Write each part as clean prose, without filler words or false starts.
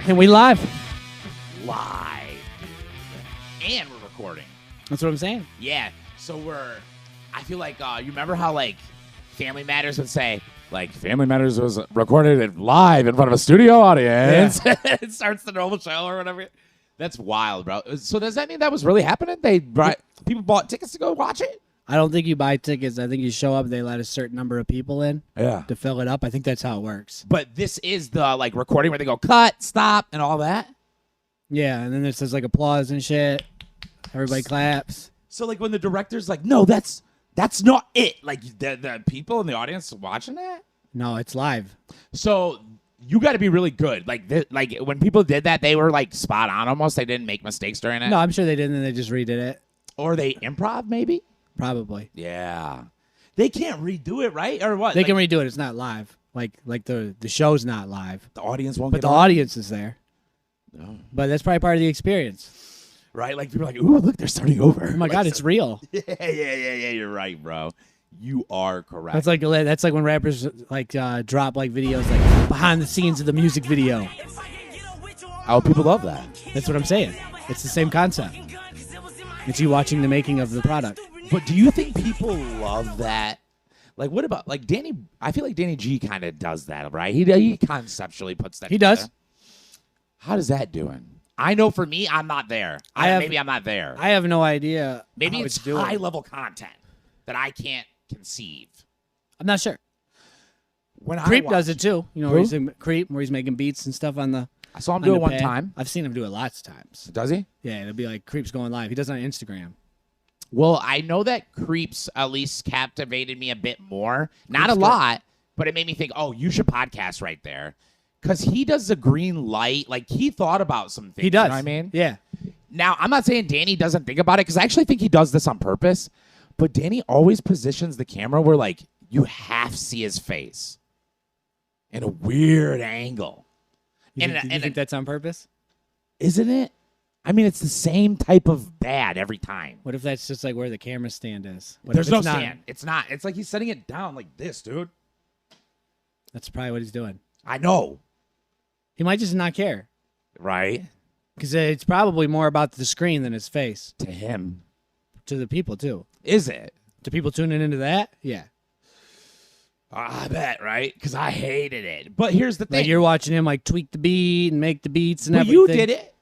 And we live. And we're recording. That's what I'm saying. Yeah. So I feel like, you remember how, like, Family Matters would say, like, Family Matters was recorded live in front of a studio audience. Yeah. It starts the normal show or whatever. That's wild, bro. So does that mean that was really happening? People bought tickets to go watch it? I don't think you buy tickets. I think you show up, they let a certain number of people in to fill it up. I think that's how it works. But this is the, like, recording where they go, cut, stop, and all that? Yeah, and then it says, like, applause and shit. Everybody claps. So, like, when the director's like, no, that's not it. Like, the people in the audience watching that? No, it's live. So you got to be really good. Like, when people did that, they were, like, spot on almost. They didn't make mistakes during it. No, I'm sure they didn't, and they just redid it. Or they improv, maybe? Probably. Yeah. They can't redo it, right? Or what? They can redo it. It's not live. Like the show's not live. The audience won't But get the on? audience is there. No. But that's probably part of the experience. Right? Like, people are like, ooh, look, they're starting over. Oh, my God, it's real. Yeah, you're right, bro. You are correct. That's like when rappers, like, drop, like, videos, like, behind the scenes of the music video. Oh, people love that. That's what I'm saying. It's the same concept. It's you watching the making of the product. But do you think people love that? Like, what about, like, Danny? I feel like Danny G kind of does that, right? He conceptually puts that He together. does. How does that doing? I know for me, I'm not there. Maybe I'm not there. I have no idea. Maybe how it's doing. high-level content that I can't conceive. I'm not sure. When Creep does it too. You know, where Who? he's Creep, where he's making beats and stuff on the. I saw him on do the it one pad. time. I've seen him do it lots of times. Does he? Yeah, it'll be like Creep's going live. He does it on Instagram. Well, I know that Creeps at least captivated me a bit more. Not Creep's a good. lot, but it made me think, oh, you should podcast right there. Because he does the green light. Like, he thought about some things. He does. You know what I mean? Yeah. Now, I'm not saying Danny doesn't think about it, because I actually think he does this on purpose. But Danny always positions the camera where, like, you half see his face in a weird angle. You think that's on purpose? Isn't it? I mean, it's the same type of bad every time. What if that's just like where the camera stand is? What There's if no it's not? stand. It's not. It's like he's setting it down like this, dude. That's probably what he's doing. I know. He might just not care. Right? Because it's probably more about the screen than his face. To him. To the people, too. Is it? To people tuning into that? Yeah. I bet, right? Because I hated it. But here's the thing. Like you're watching him like tweak the beat and make the beats and but everything. you did it,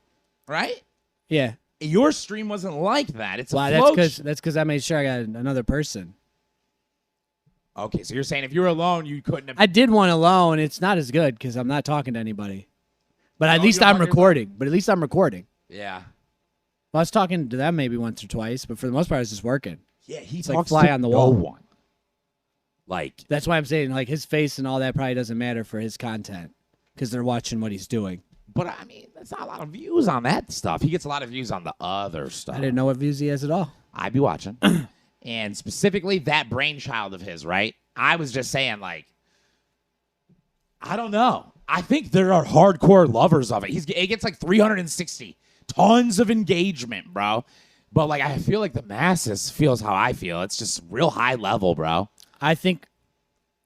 right? Yeah. Your stream wasn't like that. It's Wow, a flow. that's because I made sure I got another person. Okay, so you're saying if you were alone, you couldn't have. I did one alone. It's not as good because I'm not talking to anybody. But at least you don't I'm talk to recording. But at least I'm recording. Yeah. Well, I was talking to them maybe once or twice, but for the most part, I was just working. Yeah, he It's talks like fly to on the no wall. one. Like, That's why I'm saying like his face and all that probably doesn't matter for his content because they're watching what he's doing. but I mean, that's not a lot of views on that stuff. He gets a lot of views on the other stuff. I didn't know what views he has at all. I'd be watching. And specifically that brainchild of his, right? I was just saying, like, I don't know. I think there are hardcore lovers of it. It gets like 360. Tons of engagement, bro. But, like, I feel like the masses feels how I feel. It's just real high level, bro. I think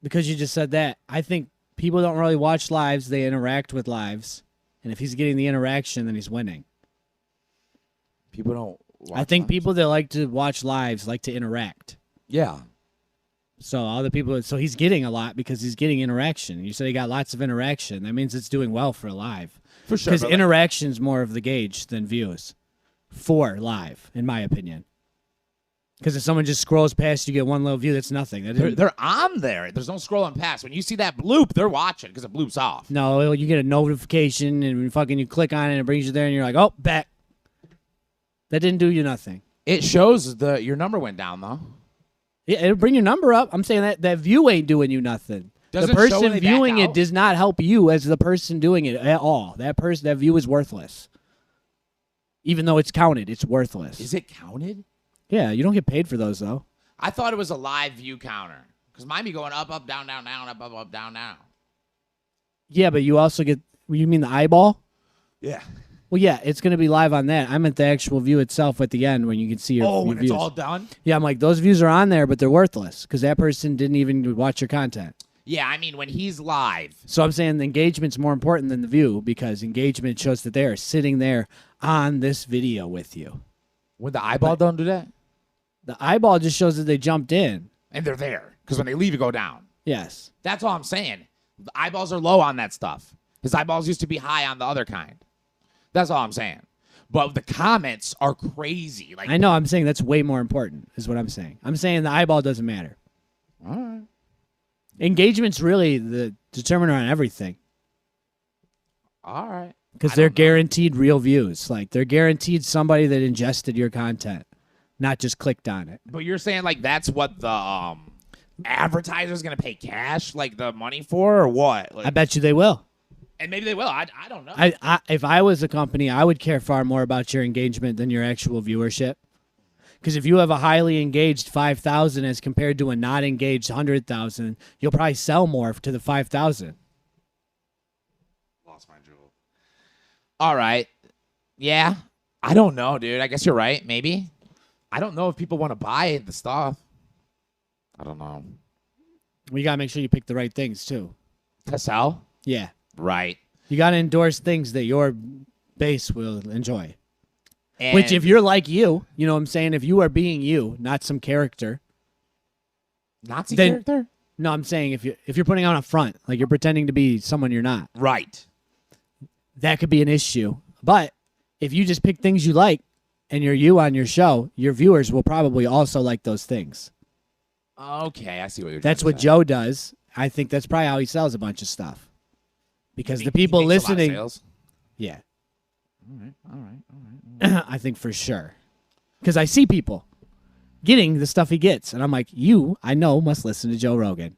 because you just said that, I think people don't really watch lives. They interact with lives. And if he's getting the interaction, then he's winning. People don't watch I think lives. people that like to watch lives like to interact. Yeah. So he's getting a lot because he's getting interaction. You said he got lots of interaction. That means it's doing well for live. For sure. Because but, interaction's more of the gauge than views for live, in my opinion. Because if someone just scrolls past, you get one little view, that's nothing. they're on there. There's no scrolling past. When you see that bloop, they're watching because it bloops off. No, you get a notification and fucking you click on it and it brings you there and you're like, oh, back. That didn't do you nothing. It shows your number went down, though. Yeah, it'll bring your number up. I'm saying that view ain't doing you nothing. Doesn't The show when person they viewing back it out? does not help you as the person doing it at all. That view is worthless. Even though it's counted, it's worthless. Is it counted? Yeah, you don't get paid for those though. I thought it was a live view counter because mine be going up, up, down, down, down, up, up, up, down, down. Yeah, but you also get. You mean the eyeball? Yeah. Well, yeah, it's going to be live on that. I meant the actual view itself at the end when you can see your it's views. all done? Yeah, I'm like, those views are on there, but they're worthless because that person didn't even watch your content. Yeah, I mean, when he's live. So I'm saying the engagement's more important than the view because engagement shows that they are sitting there on this video with you. Would the eyeball don't do that? The eyeball just shows that they jumped in. And they're there. Because when they leave, you go down. Yes. That's all I'm saying. The eyeballs are low on that stuff. His eyeballs used to be high on the other kind. That's all I'm saying. But the comments are crazy. Like I know. I'm saying that's way more important is what I'm saying. I'm saying the eyeball doesn't matter. All right. Engagement's really the determiner on everything. All right. Because they're guaranteed real views. Like, they're guaranteed somebody that ingested your content, not just clicked on it. But you're saying, like, that's what the advertiser's going to pay cash, like, the money for, or what? Like, I bet you they will. and maybe they will. I don't know. If I was a company, I would care far more about your engagement than your actual viewership. Because if you have a highly engaged 5,000 as compared to a not engaged 100,000, you'll probably sell more to the 5,000. Lost my jewel. All right. Yeah. I don't know, dude. I guess you're right. Maybe. I don't know if people want to buy the stuff. I don't know. We got to make sure you pick the right things, too. To sell? Yeah. Right. You got to endorse things that your base will enjoy. And Which, if you're like you know what I'm saying? If you are being you, not some character. Nazi then- character? No, I'm saying if you're putting on a front, like you're pretending to be someone you're not, Right. that could be an issue. But if you just pick things you like and you're you on your show, your viewers will probably also like those things. Okay, I see what you're That's trying what to say. Joe does. I think that's probably how he sells a bunch of stuff. Because He- the he people makes a lot of listening, sales. yeah, All right. I think for sure. Because I see people getting the stuff he gets, and I'm like, you, I know, must listen to Joe Rogan.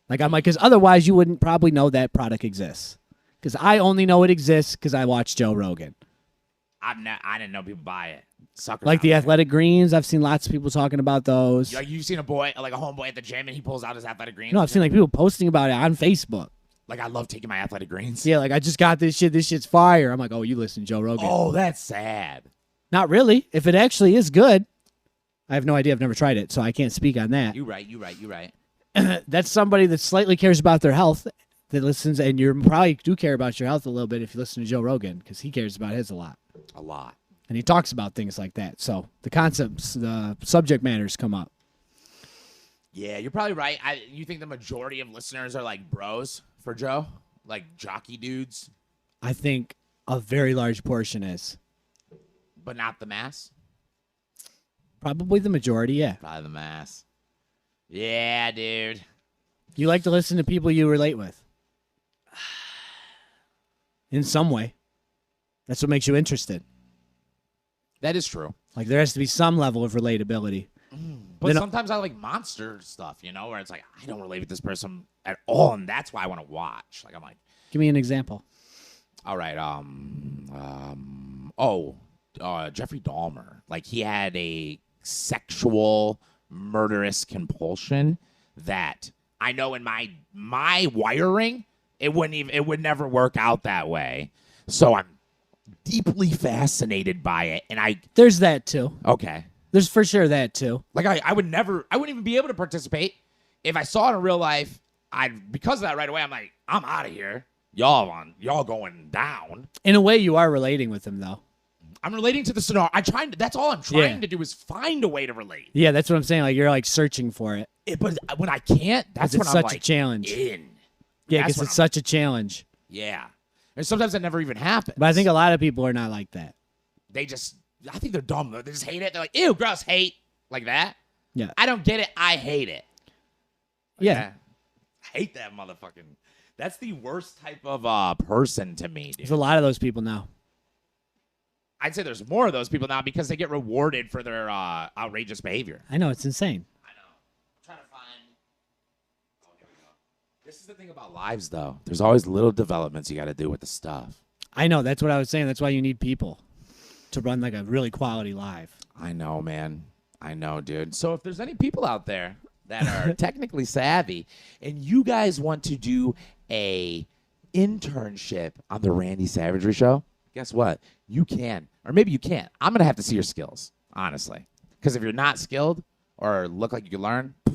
Like, I'm like, because otherwise you wouldn't probably know that product exists. Because I only know it exists because I watch Joe Rogan. I didn't know people buy it. Suckers Like out the there. athletic greens, I've seen lots of people talking about those. Like you've seen a boy, like a homeboy at the gym, and he pulls out his athletic greens. No, I've seen like people posting about it on Facebook. Like I love taking my athletic greens. Yeah, like I just got this shit. This shit's fire. I'm like, oh, you listen to Joe Rogan. Oh, that's sad. Not really. If it actually is good, I have no idea. I've never tried it, so I can't speak on that. You right. That's somebody that slightly cares about their health that listens, and you probably do care about your health a little bit if you listen to Joe Rogan because he cares about his a lot. A lot. And he talks about things like that. So the concepts, the subject matters come up. Yeah, you're probably right. You think the majority of listeners are like bros for Joe? Like jockey dudes? I think a very large portion is. But not the mass? Probably the majority, yeah. Probably the mass. Yeah, dude. You like to listen to people you relate with. In some way. That's what makes you interested. That is true. Like, there has to be some level of relatability. But Then- sometimes I like monster stuff, you know, where it's like, I don't relate with this person at all, and that's why I want to watch. Like, I'm like, Give me an example. all right, Jeffrey Dahmer. Like, he had a sexual murderous compulsion that I know in my wiring, it would never work out that way. So I'm deeply fascinated by it, and There's that, too. okay. There's for sure that, too. Like I wouldn't even be able to participate if I saw it in real life. Because of that right away, I'm like, I'm out of here. Y'all going down. In a way, you are relating with them, though. I'm relating to the scenario. That's all I'm trying to do is find a way to relate. Yeah, that's what I'm saying. Like, you're, like, searching for it. But when I can't, that's It's when I'm such like a challenge. in. Yeah, That's because when it's such a challenge. Yeah. And sometimes that never even happens. But I think a lot of people are not like that. I think they're dumb though. They just hate it. They're like, ew, gross, hate. Like that. Yeah. I don't get it. I hate it. Yeah. I hate that motherfucking. That's the worst type of person to me, dude. There's a lot of those people now. I'd say there's more of those people now because they get rewarded for their outrageous behavior. I know. It's insane. I know. I'm trying to find. Oh, here we go. This is the thing about lives, though. There's always little developments you got to do with the stuff. I know. That's what I was saying. That's why you need people to run, like, a really quality live. I know, man. I know, dude. So if there's any people out there that are technically savvy and you guys want to do a internship on the Randy Savagery show, guess what? You can. Or maybe you can't. I'm going to have to see your skills, honestly. Because if you're not skilled or look like you can learn, you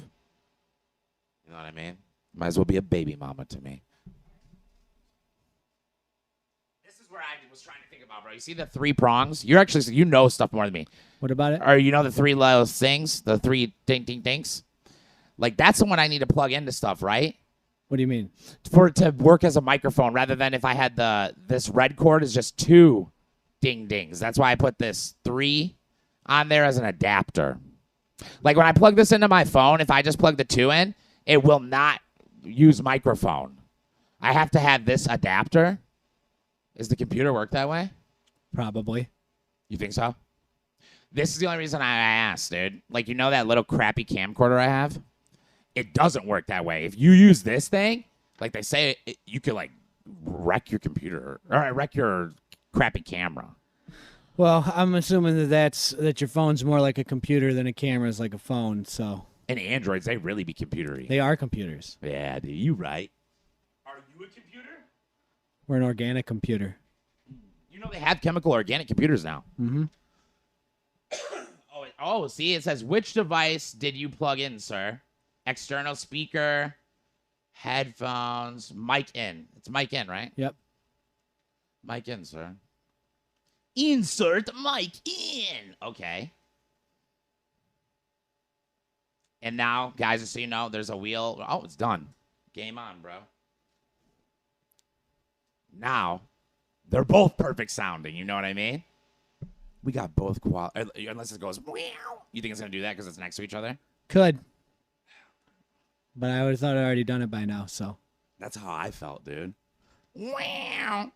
know what I mean? Might as well be a baby mama to me. This is where I was trying to think about, bro. You see the 3 prongs? You're actually, you know stuff more than me. What about it? Or you know the 3 little things? The 3 ding. Like, that's the one I need to plug into stuff, right? What do you mean? For it to work as a microphone, rather than if I had this red cord is just 2 dings. That's why I put this 3 on there as an adapter. Like, when I plug this into my phone, if I just plug the 2 in, it will not use microphone. I have to have this adapter. Does the computer work that way? Probably. You think so? This is the only reason I asked, dude. Like, you know that little crappy camcorder I have? It doesn't work that way. If you use this thing, like they say, you could, like, wreck your computer or wreck your crappy camera. Well, I'm assuming that your phone's more like a computer than a camera is like a phone, so. And Androids, they really be computery. They are computers. Yeah, dude, you right. Are you a computer? We're an organic computer. You know they have chemical organic computers now. Mm-hmm. Oh, see, it says, which device did you plug in, sir? External speaker, headphones, mic in. It's mic in, right? Yep. Mic in, sir. Insert mic in. Okay. And now, guys, just so you know, there's a wheel. Oh, it's done. Game on, bro. Now, they're both perfect sounding. You know what I mean? We got both quality. Unless it goes, meow. You think it's going to do that because it's next to each other? Could. But I would have thought I'd already done it by now, so. That's how I felt, dude. Wow.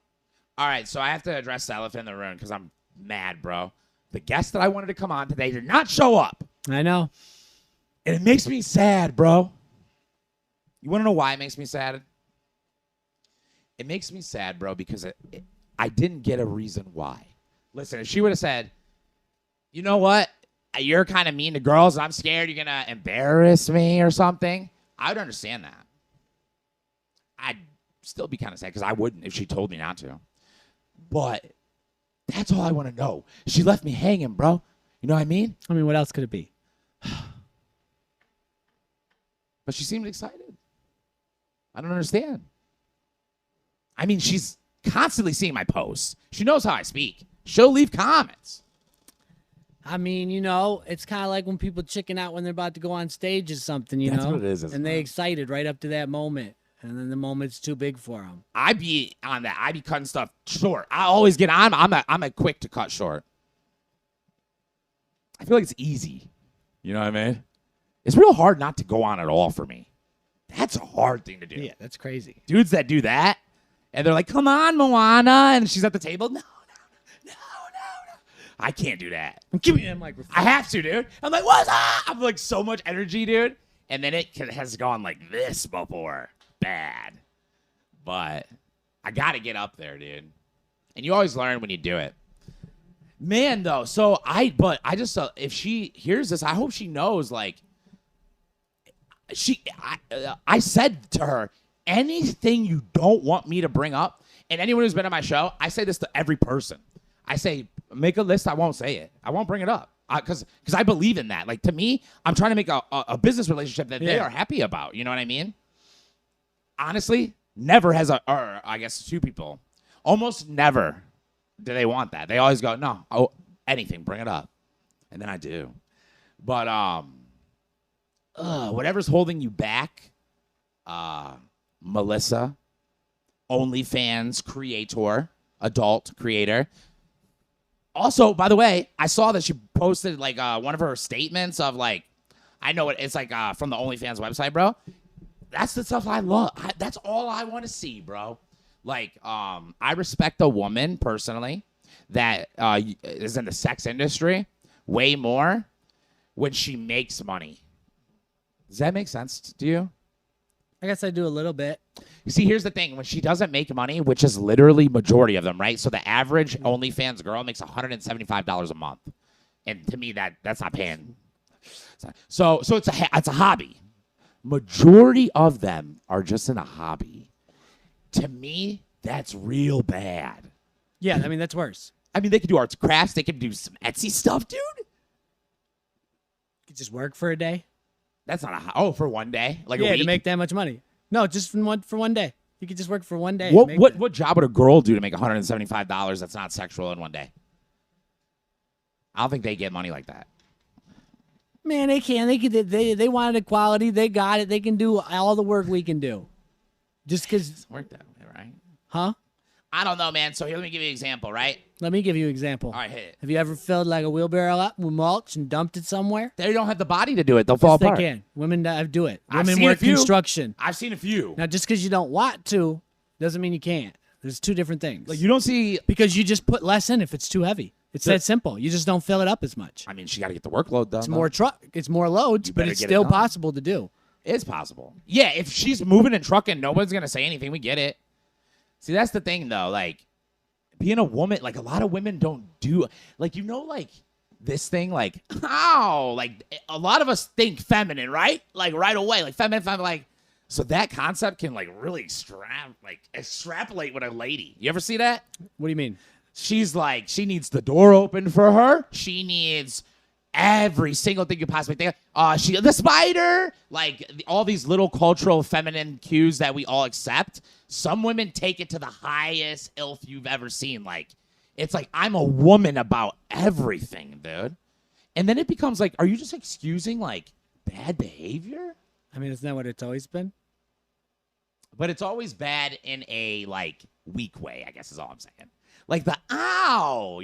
All right, so I have to address the elephant in the room because I'm mad, bro. The guest that I wanted to come on today did not show up. I know. And it makes me sad, bro. You want to know why it makes me sad? It makes me sad, bro, because I didn't get a reason why. Listen, if she would have said, you know what? You're kind of mean to girls, and I'm scared you're going to embarrass me or something, I would understand that. I'd still be kind of sad because I wouldn't if she told me not to. But that's all I want to know. She left me hanging, bro. You know what I mean? I mean, what else could it be? But she seemed excited. I don't understand. I mean, she's constantly seeing my posts. She knows how I speak. She'll leave comments. I mean, you know, it's kind of like when people chicken out when they're about to go on stage or something, you know? That's what it is, isn't and they it? excited right up to that moment. And then the moment's too big for them. I be on that. I be cutting stuff short. I always get on. I'm a quick to cut short. I feel like it's easy. You know what I mean? It's real hard not to go on at all for me. That's a hard thing to do. Yeah, that's crazy. Dudes that do that, and they're like, come on, Moana, and she's at the table. No. I can't do that. Give me that microphone. I have to, dude. I'm like, what's up? I'm like so much energy, dude. And then it has gone like this before. Bad. But I got to get up there, dude. And you always learn when you do it. Man, though. So I just, if she hears this, I hope she knows, like, I said to her, anything you don't want me to bring up, and anyone who's been on my show, I say this to every person. I say, make a list. I won't say it. I won't bring it up because I believe in that. Like, to me, I'm trying to make a business relationship that they are happy about. You know what I mean? Honestly, never has or I guess 2 people, almost never do they want that. They always go, no, anything, bring it up. And then I do. But whatever's holding you back, Melissa, OnlyFans creator, adult creator. Also, by the way, I saw that she posted like one of her statements of like, I know it's like from the OnlyFans website, bro. That's the stuff I love. That's all I want to see, bro. Like, I respect a woman personally that is in the sex industry way more when she makes money. Does that make sense to you? I guess I do a little bit. You see, here's the thing. When she doesn't make money, which is literally majority of them, right? So the average OnlyFans girl makes $175 a month. And to me, that's not paying. So it's a hobby. Majority of them are just in a hobby. To me, that's real bad. Yeah, I mean, that's worse. I mean, they could do arts and crafts. They could do some Etsy stuff, dude. You could just work for a day. That's not for one day. Like a week. To make that much money. No, just for one day. You could just work for one day. What job would a girl do to make $175 that's not sexual in one day? I don't think they get money like that. Man, they can. They wanted equality. They got it. They can do all the work we can do. Just because. Work that way, right? Huh? I don't know, man. So here, let me give you an example, right? Let me give you an example. All right, hit it. Have you ever filled like a wheelbarrow up with mulch and dumped it somewhere? They don't have the body to do it. They'll fall apart. They can. Women do it. I've Women seen a work few. construction. I've seen a few. Now, just because you don't want to doesn't mean you can't. There's two different things. Like, you don't see. Because you just put less in if it's too heavy. It's that simple. You just don't fill it up as much. I mean, she got to get the workload done. It's more it's more loads, but it's still possible to do. It's possible. Yeah, if she's moving and trucking, no one's gonna say anything. We get it. See, that's the thing, though. Like, being a woman, like, a lot of women don't do, like, like, this thing, like, ow, like, a lot of us think feminine, right? Like, right away, like, feminine, like, so that concept can, like, really extrapolate with a lady. You ever see that? What do you mean? She's like, she needs the door open for her. She needs every single thing you possibly think of. The spider, like, all these little cultural feminine cues that we all accept. Some women take it to the highest ilf you've ever seen. Like, it's like, I'm a woman about everything, dude. And then it becomes like, are you just excusing, like, bad behavior? I mean, isn't that what it's always been? But it's always bad in a, like, weak way, I guess is all I'm saying. Like the ow,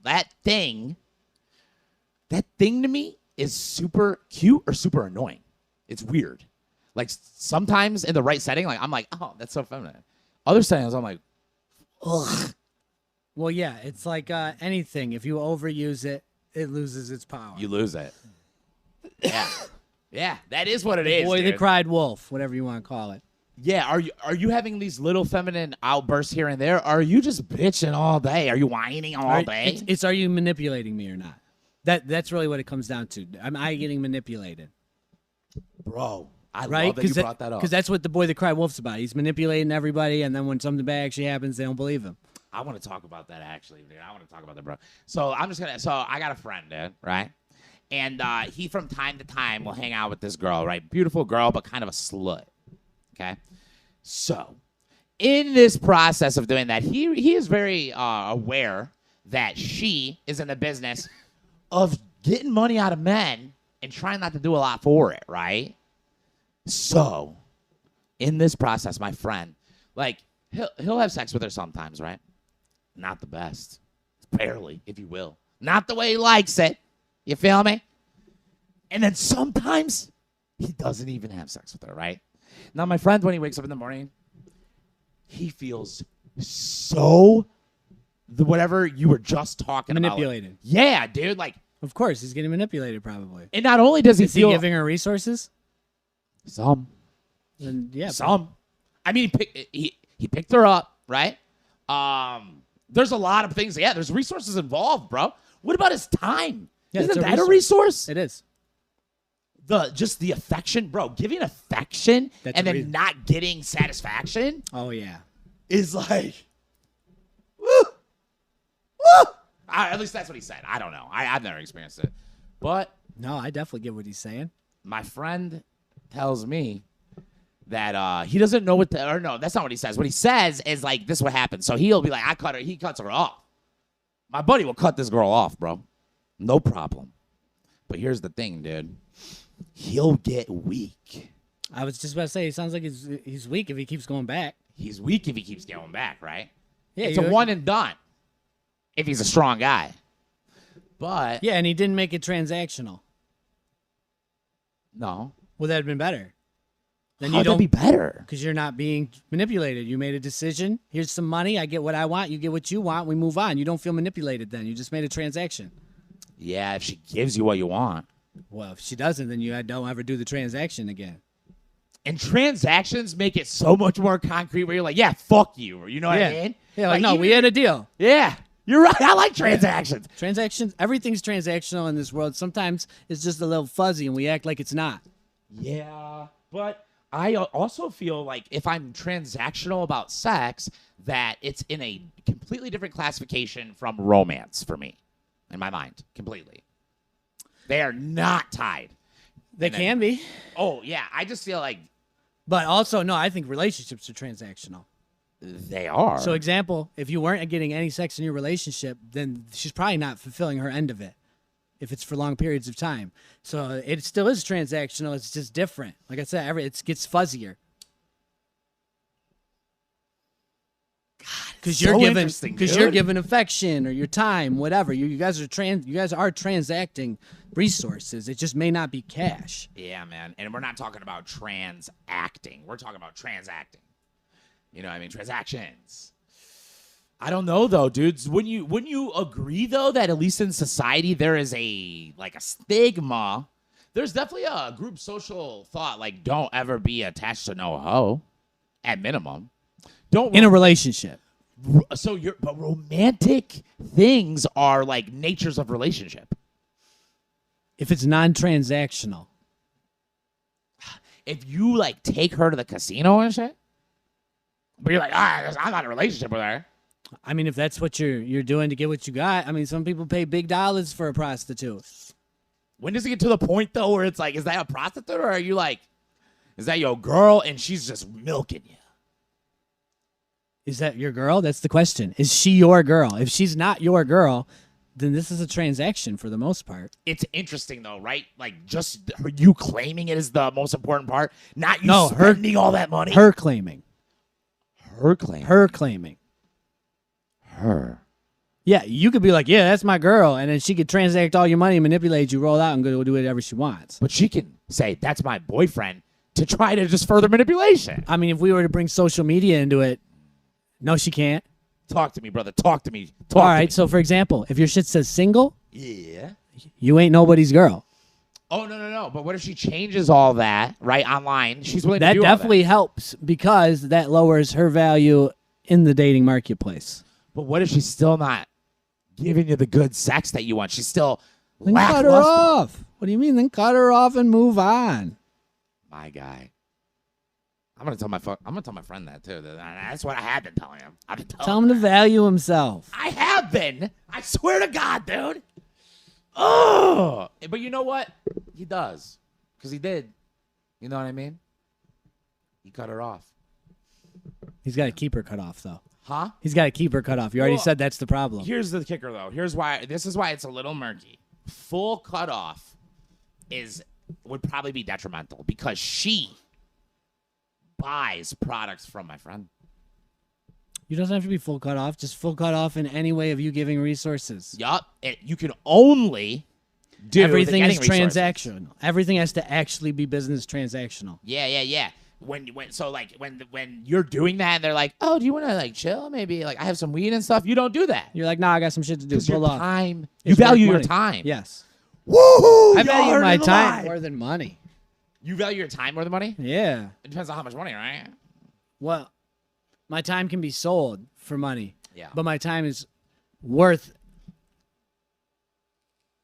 that thing to me is super cute or super annoying. It's weird. Like, sometimes in the right setting, like, I'm like, oh, that's so feminine. Other settings, I'm like, ugh. Well, yeah, it's like anything. If you overuse it, it loses its power. You lose it. Yeah. Yeah, that is what it is. Boy dude. that cried wolf, whatever you want to call it. Yeah, are you having these little feminine outbursts here and there? Or are you just bitching all day? Are you whining all day? It's are you manipulating me or not? That's really what it comes down to. Am I getting manipulated? Bro, I love that you brought that up. Because that's what the boy that cried wolf's about. He's manipulating everybody, and then when something bad actually happens, they don't believe him. I want to talk about that, actually, dude. I want to talk about that, bro. So I got a friend, dude, right? And he, from time to time, will hang out with this girl, right? Beautiful girl, but kind of a slut. Okay, so in this process of doing that, he is very aware that she is in the business of getting money out of men and trying not to do a lot for it, right? So in this process, my friend, like, he'll have sex with her sometimes, right? Not the best, barely, if you will, not the way he likes it. You feel me? And then sometimes he doesn't even have sex with her, right? Now, my friend, when he wakes up in the morning, he feels so whatever you were just talking manipulated. About. Yeah, dude. Like, of course, he's getting manipulated, probably. And not only does he feel, giving her resources? Some. Then, yeah. Some. I mean, he picked her up, right? There's a lot of things. Yeah, there's resources involved, bro. What about his time? Yeah, Isn't that a resource? It is. Just the affection, bro. Giving affection and then reason. Not getting satisfaction. Oh yeah, is like, woo, woo. At least that's what he said. I don't know. I've never experienced it, but no, I definitely get what he's saying. My friend tells me that he doesn't know or no, that's not what he says. What he says is like, this is what happened. So he'll be like, he cuts her off. My buddy will cut this girl off, bro. No problem. But here's the thing, dude. He'll get weak. I was just about to say, he sounds like he's weak if he keeps going back. He's weak if he keeps going back, right? Yeah, it's a one and done if he's a strong guy. But yeah, and he didn't make it transactional. No. Well, that'd been better. Then How'd that be better? Because you're not being manipulated. You made a decision. Here's some money. I get what I want. You get what you want. We move on. You don't feel manipulated then. You just made a transaction. Yeah, if she gives you what you want. Well, if she doesn't, then you don't ever do the transaction again. And transactions make it so much more concrete where you're like, yeah, fuck you. You know what I mean? Yeah, like no, we had a deal. Yeah, you're right. I like transactions. Transactions, everything's transactional in this world. Sometimes it's just a little fuzzy and we act like it's not. Yeah, but I also feel like if I'm transactional about sex, that it's in a completely different classification from romance for me, in my mind, completely. They are not tied. They can be. Oh, yeah. I just feel like But also, no, I think relationships are transactional. They are. So, example, if you weren't getting any sex in your relationship, then she's probably not fulfilling her end of it if it's for long periods of time. So, it still is transactional. It's just different. Like I said, it gets fuzzier. Because you're given affection or your time, whatever. You guys are transacting resources. It just may not be cash. Yeah, man. And we're not talking about transacting. We're talking about transacting. You know what I mean? Transactions. I don't know though, dudes. Wouldn't you agree though that at least in society there is a stigma? There's definitely a group social thought like don't ever be attached to no hoe, at minimum. Don't in a relationship. But romantic things are like natures of relationship. If it's non-transactional. If you like take her to the casino and shit, but you're like, I'm not in a relationship with her. I mean, if that's what you're doing to get what you got, I mean, some people pay big dollars for a prostitute. When does it get to the point though where it's like, is that a prostitute or are you like, is that your girl and she's just milking you? Is that your girl? That's the question. Is she your girl? If she's not your girl, then this is a transaction for the most part. It's interesting though, right? Like just you claiming it is the most important part, not you spending all that money. Her claiming. Her claiming. Her claiming. Her. Yeah, you could be like, yeah, that's my girl, and then she could transact all your money, manipulate you, roll out, and go do whatever she wants. But she can say, that's my boyfriend, to try to just further manipulation. I mean, if we were to bring social media into it, no, she can't. Talk to me, brother. Talk to me. All right, so for example, if your shit says single, yeah, you ain't nobody's girl. Oh, no. But what if she changes all that, right, online? She's willing to do that. That definitely helps because that lowers her value in the dating marketplace. But what if she's still not giving you the good sex that you want? She's still then cut her off. What do you mean? Then cut her off and move on. My guy. I'm gonna tell my friend that too. That's what I have been telling him. Tell him to value himself. I have been. I swear to God, dude. Oh, but you know what? He does, because he did. You know what I mean? He cut her off. He's got to keep her cut off, though. Huh? He's got to keep her cut off. You already said that's the problem. Here's the kicker, though. This is why it's a little murky. Full cutoff would probably be detrimental because she buys products from my friend. You doesn't have to be full cut off. Just full cut off in any way of you giving resources. Yup. You can only do everything is resources. transactional. Everything has to actually be business transactional. Yeah. When you're doing that and they're like, oh, do you want to like chill? Maybe like I have some weed and stuff. You don't do that. You're like, nah, I got some shit to do. Your off. Time. You value your time. Yes. Woohoo! I value my time more than money. You value your time more than money? Yeah. It depends on how much money, right? Well, my time can be sold for money. Yeah. But my time is worth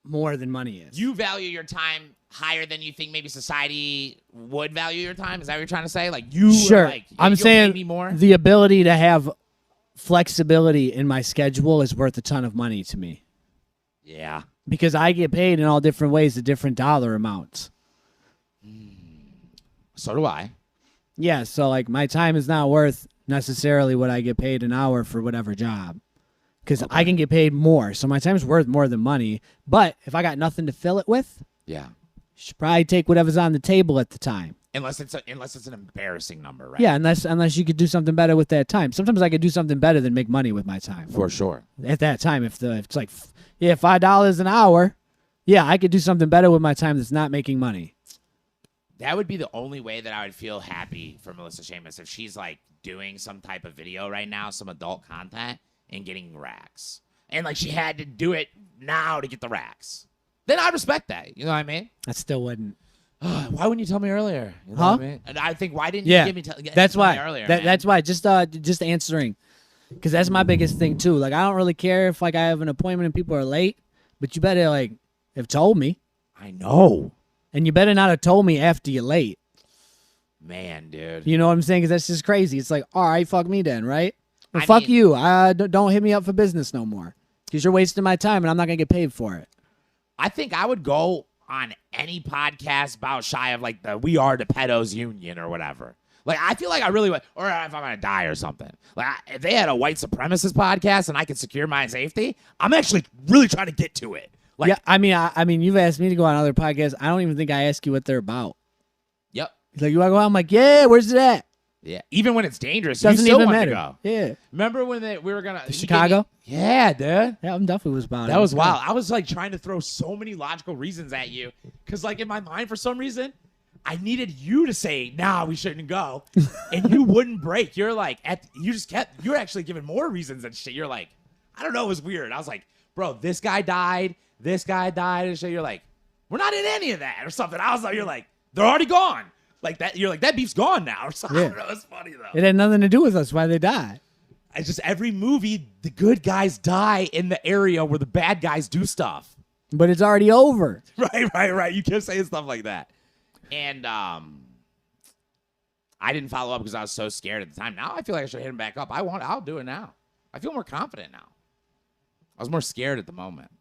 more than money is. You value your time higher than you think maybe society would value your time? Is that what you're trying to say? Like you sure. Like, I'm saying me more? The ability to have flexibility in my schedule is worth a ton of money to me. Yeah. Because I get paid in all different ways at different dollar amounts. So do I. Yeah, so like my time is not worth necessarily what I get paid an hour for whatever job. Because I can get paid more. So my time is worth more than money. But if I got nothing to fill it with, yeah, you should probably take whatever's on the table at the time. Unless it's an embarrassing number, right? Yeah, unless you could do something better with that time. Sometimes I could do something better than make money with my time. For sure. At that time, if it's like, yeah, $5 an hour, yeah, I could do something better with my time that's not making money. That would be the only way that I would feel happy for Melissa Seamus if she's like doing some type of video right now, some adult content, and getting racks. And like she had to do it now to get the racks. Then I'd respect that. You know what I mean? I still wouldn't. Why wouldn't you tell me earlier? You know huh? what I mean? And I think why didn't you give me that's why. Me earlier? That's why. Just answering, because that's my biggest thing too. Like I don't really care if like I have an appointment and people are late, but you better like have told me. I know. And you better not have told me after you're late. Man, dude. You know what I'm saying? Because that's just crazy. It's like, all right, fuck me then, right? Well, fuck you. Don't hit me up for business no more. Because you're wasting my time and I'm not going to get paid for it. I think I would go on any podcast about shy of like the We Are the Pedos Union or whatever. Like, I feel like I really would, or if I'm going to die or something. Like, if they had a white supremacist podcast and I could secure my safety, I'm actually really trying to get to it. Like, yeah, I mean, you've asked me to go on other podcasts. I don't even think I ask you what they're about. Yep. He's like, you want to go out? I'm like, yeah, where's it at? Yeah. Even when it's dangerous, Doesn't you still even want matter. to go. Yeah. Remember when we were going to... Chicago? Yeah, dude. Yeah, I'm definitely was about it. That was wild. I was like trying to throw so many logical reasons at you because, like, in my mind, for some reason, I needed you to say, "Nah, we shouldn't go," and you wouldn't break. You're like, you're actually giving more reasons and shit. You're like, I don't know, it was weird. I was like, bro, this guy died, and shit. You're like, we're not in any of that or something. I was like, you're like, they're already gone. Like that. You're like, that beef's gone now or something. Yeah. I don't know. It's funny though. It had nothing to do with us. Why they died. It's just every movie, the good guys die in the area where the bad guys do stuff. But it's already over. Right. You kept saying stuff like that. And I didn't follow up because I was so scared at the time. Now I feel like I should hit him back up. I'll do it now. I feel more confident now. I was more scared at the moment.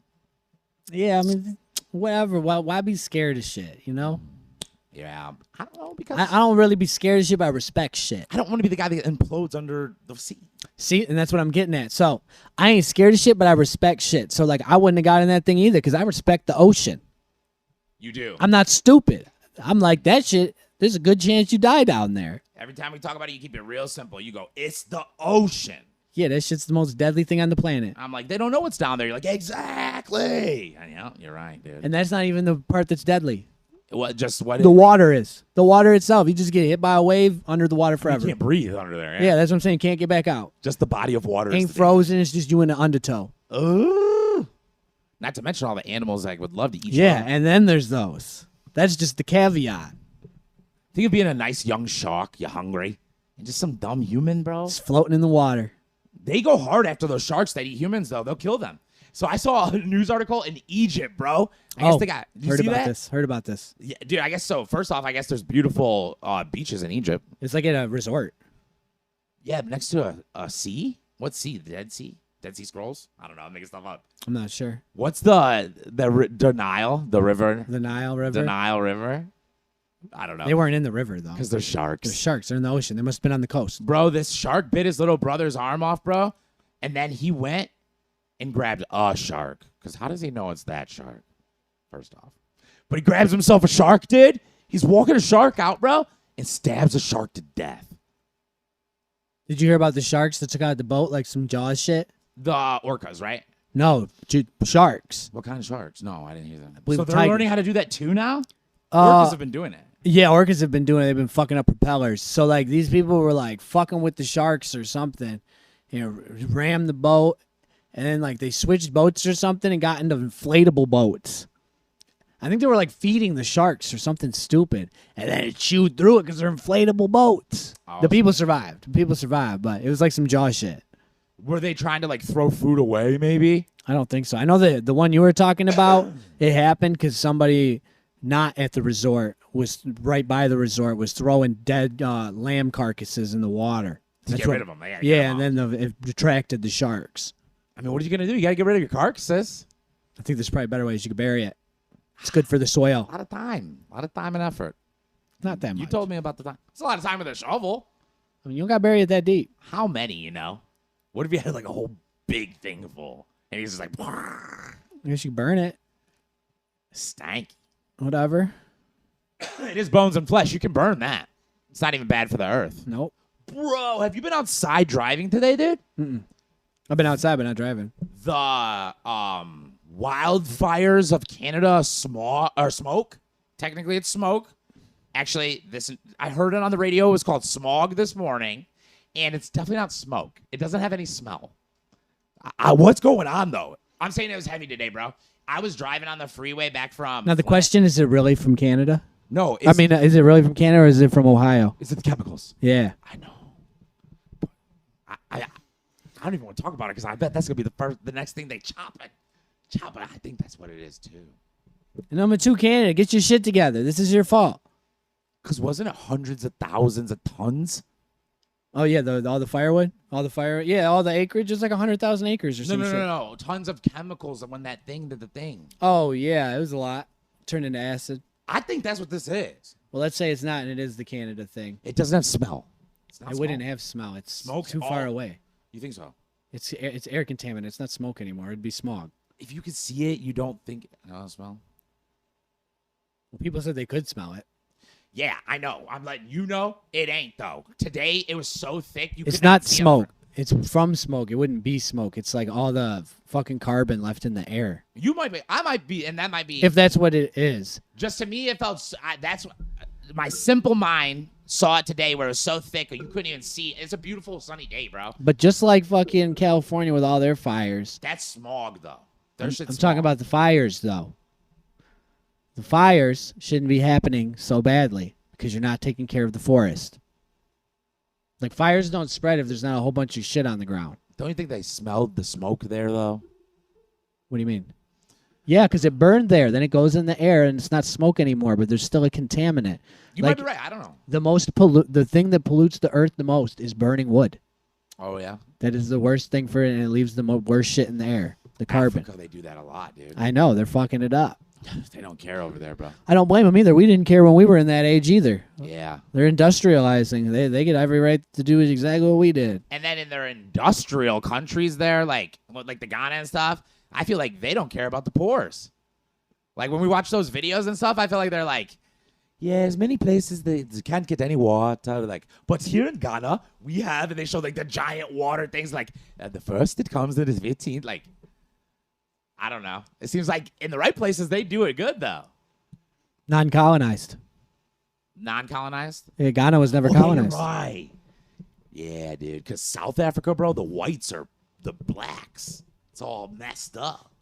Yeah, I mean, whatever. Why be scared of shit, you know? Yeah, I don't know because I don't really be scared of shit, but I respect shit. I don't want to be the guy that implodes under the sea. See, and that's what I'm getting at. So I ain't scared of shit, but I respect shit. So like, I wouldn't have got in that thing either because I respect the ocean. You do. I'm not stupid. I'm like, that shit, there's a good chance you die down there. Every time we talk about it, you keep it real simple. You go, it's the ocean. Yeah, that shit's the most deadly thing on the planet. I'm like, they don't know what's down there. You're like, exactly. And, you're right, dude. And that's not even the part that's deadly. What? Just what? The water is. The water itself. You just get hit by a wave under the water forever. You can't breathe under there. Yeah, that's what I'm saying. Can't get back out. Just the body of water. Ain't frozen. It's just you in the undertow. Ooh. Not to mention all the animals that would love to eat you. Yeah, and then there's those. That's just the caveat. Think of being a nice young shark. You're hungry. And just some dumb human, bro. It's floating in the water. They go hard after those sharks that eat humans, though. They'll kill them. So I saw a news article in Egypt, bro. I guess they got. Did you see that? Heard about this. Yeah, dude, I guess so. First off, I guess there's beautiful beaches in Egypt. It's like at a resort. Yeah, next to a sea. What sea? The Dead Sea? Dead Sea Scrolls? I don't know. I'm making stuff up. I'm not sure. What's the Nile? The river? The Nile River? The Nile River? I don't know. They weren't in the river, though. Because they're sharks. They're sharks. They're in the ocean. They must have been on the coast. Bro, this shark bit his little brother's arm off, bro. And then he went and grabbed a shark. Because how does he know it's that shark? First off. But he grabs himself a shark, dude. He's walking a shark out, bro, and stabs a shark to death. Did you hear about the sharks that took out the boat, like some Jaws shit? The orcas, right? No, sharks. What kind of sharks? No, I didn't hear that. believe So they're tigers. learning how to do that too now? Orcas have been doing it. Yeah, orcas have been doing it. They've been fucking up propellers. So, like, these people were, like, fucking with the sharks or something. You know, rammed the boat. And then, like, they switched boats or something and got into inflatable boats. I think they were, like, feeding the sharks or something stupid. And then it chewed through it because they're inflatable boats. Oh. The people survived. But it was like some Jaws shit. Were they trying to, like, throw food away, maybe? I don't think so. I know the one you were talking about, it happened because somebody not at the resort was right by the resort was throwing dead lamb carcasses in the water. To get rid of them. Yeah, and then it attracted the sharks. I mean, what are you going to do? You got to get rid of your carcasses. I think there's probably better ways you could bury it. It's good for the soil. A lot of time and effort. Not that much. You told me about the time. It's a lot of time with a shovel. I mean, you don't got to bury it that deep. How many, you know? What if you had, like, a whole big thing full? And he's just like, I guess you burn it. stanky. Whatever. It is bones and flesh. You can burn that. It's not even bad for the earth. Nope. Bro, have you been outside driving today, dude? Mm-mm. I've been outside, but not driving. The wildfires of Canada smoke. Technically, it's smoke. Actually, I heard it on the radio. It was called smog this morning, and it's definitely not smoke. It doesn't have any smell. What's going on, though? I'm saying it was heavy today, bro. I was driving on the freeway back from... Now, the question, is it really from Canada? No. I mean, is it really from Canada or is it from Ohio? Is it the chemicals? Yeah. I know. I don't even want to talk about it because I bet that's going to be the next thing they chop it. I think that's what it is, too. And number 2, Canada, get your shit together. This is your fault. Because wasn't it hundreds of thousands of tons? Oh, yeah, all the firewood? All the acreage is like 100,000 acres or something. No. Tons of chemicals when that thing did the thing. Oh, yeah, it was a lot. Turned into acid. I think that's what this is. Well, let's say it's not, and it is the Canada thing. It doesn't have smell. It's not It wouldn't have smell. It's Smoke too at far all. away. You think so? It's air contaminant. It's not smoke anymore. It'd be smog. If you could see it, you don't think smell? Well, people said they could smell it. Yeah, I know. I'm letting you know it ain't though. Today it was so thick you. It's could not not see smoke. It's from smoke. It wouldn't be smoke. It's like all the fucking carbon left in the air. You might be. I might be, and that might be. If that's what it is. Just to me, it felt. That's my simple mind saw it today, where it was so thick you couldn't even see. It's a beautiful sunny day, bro. But just like fucking California with all their fires. That's smog, though. I'm talking about the fires, though. The fires shouldn't be happening so badly because you're not taking care of the forest. Like, fires don't spread if there's not a whole bunch of shit on the ground. Don't you think they smelled the smoke there, though? What do you mean? Yeah, because it burned there. Then it goes in the air, and it's not smoke anymore, but there's still a contaminant. You might be right. I don't know. The thing that pollutes the earth the most is burning wood. Oh, yeah? That is the worst thing for it, and it leaves the worst shit in the air. The carbon. Africa, they do that a lot, dude. I know. They're fucking it up. They don't care over there, bro. I don't blame them either. We didn't care when we were in that age either. Yeah. They're industrializing. They get every right to do exactly what we did. And then in their industrial countries there, like the Ghana and stuff, I feel like they don't care about the poors. Like when we watch those videos and stuff, I feel like they're like, yeah, there's many places they can't get any water. Like, but here in Ghana, we have, and they show like the giant water things. Like, the first it comes in is 15. Like, I don't know. It seems like in the right places, they do it good, though. Non-colonized. Non-colonized? Yeah, Ghana was never colonized. Right. Yeah, dude. Because South Africa, bro, the whites are the blacks. It's all messed up.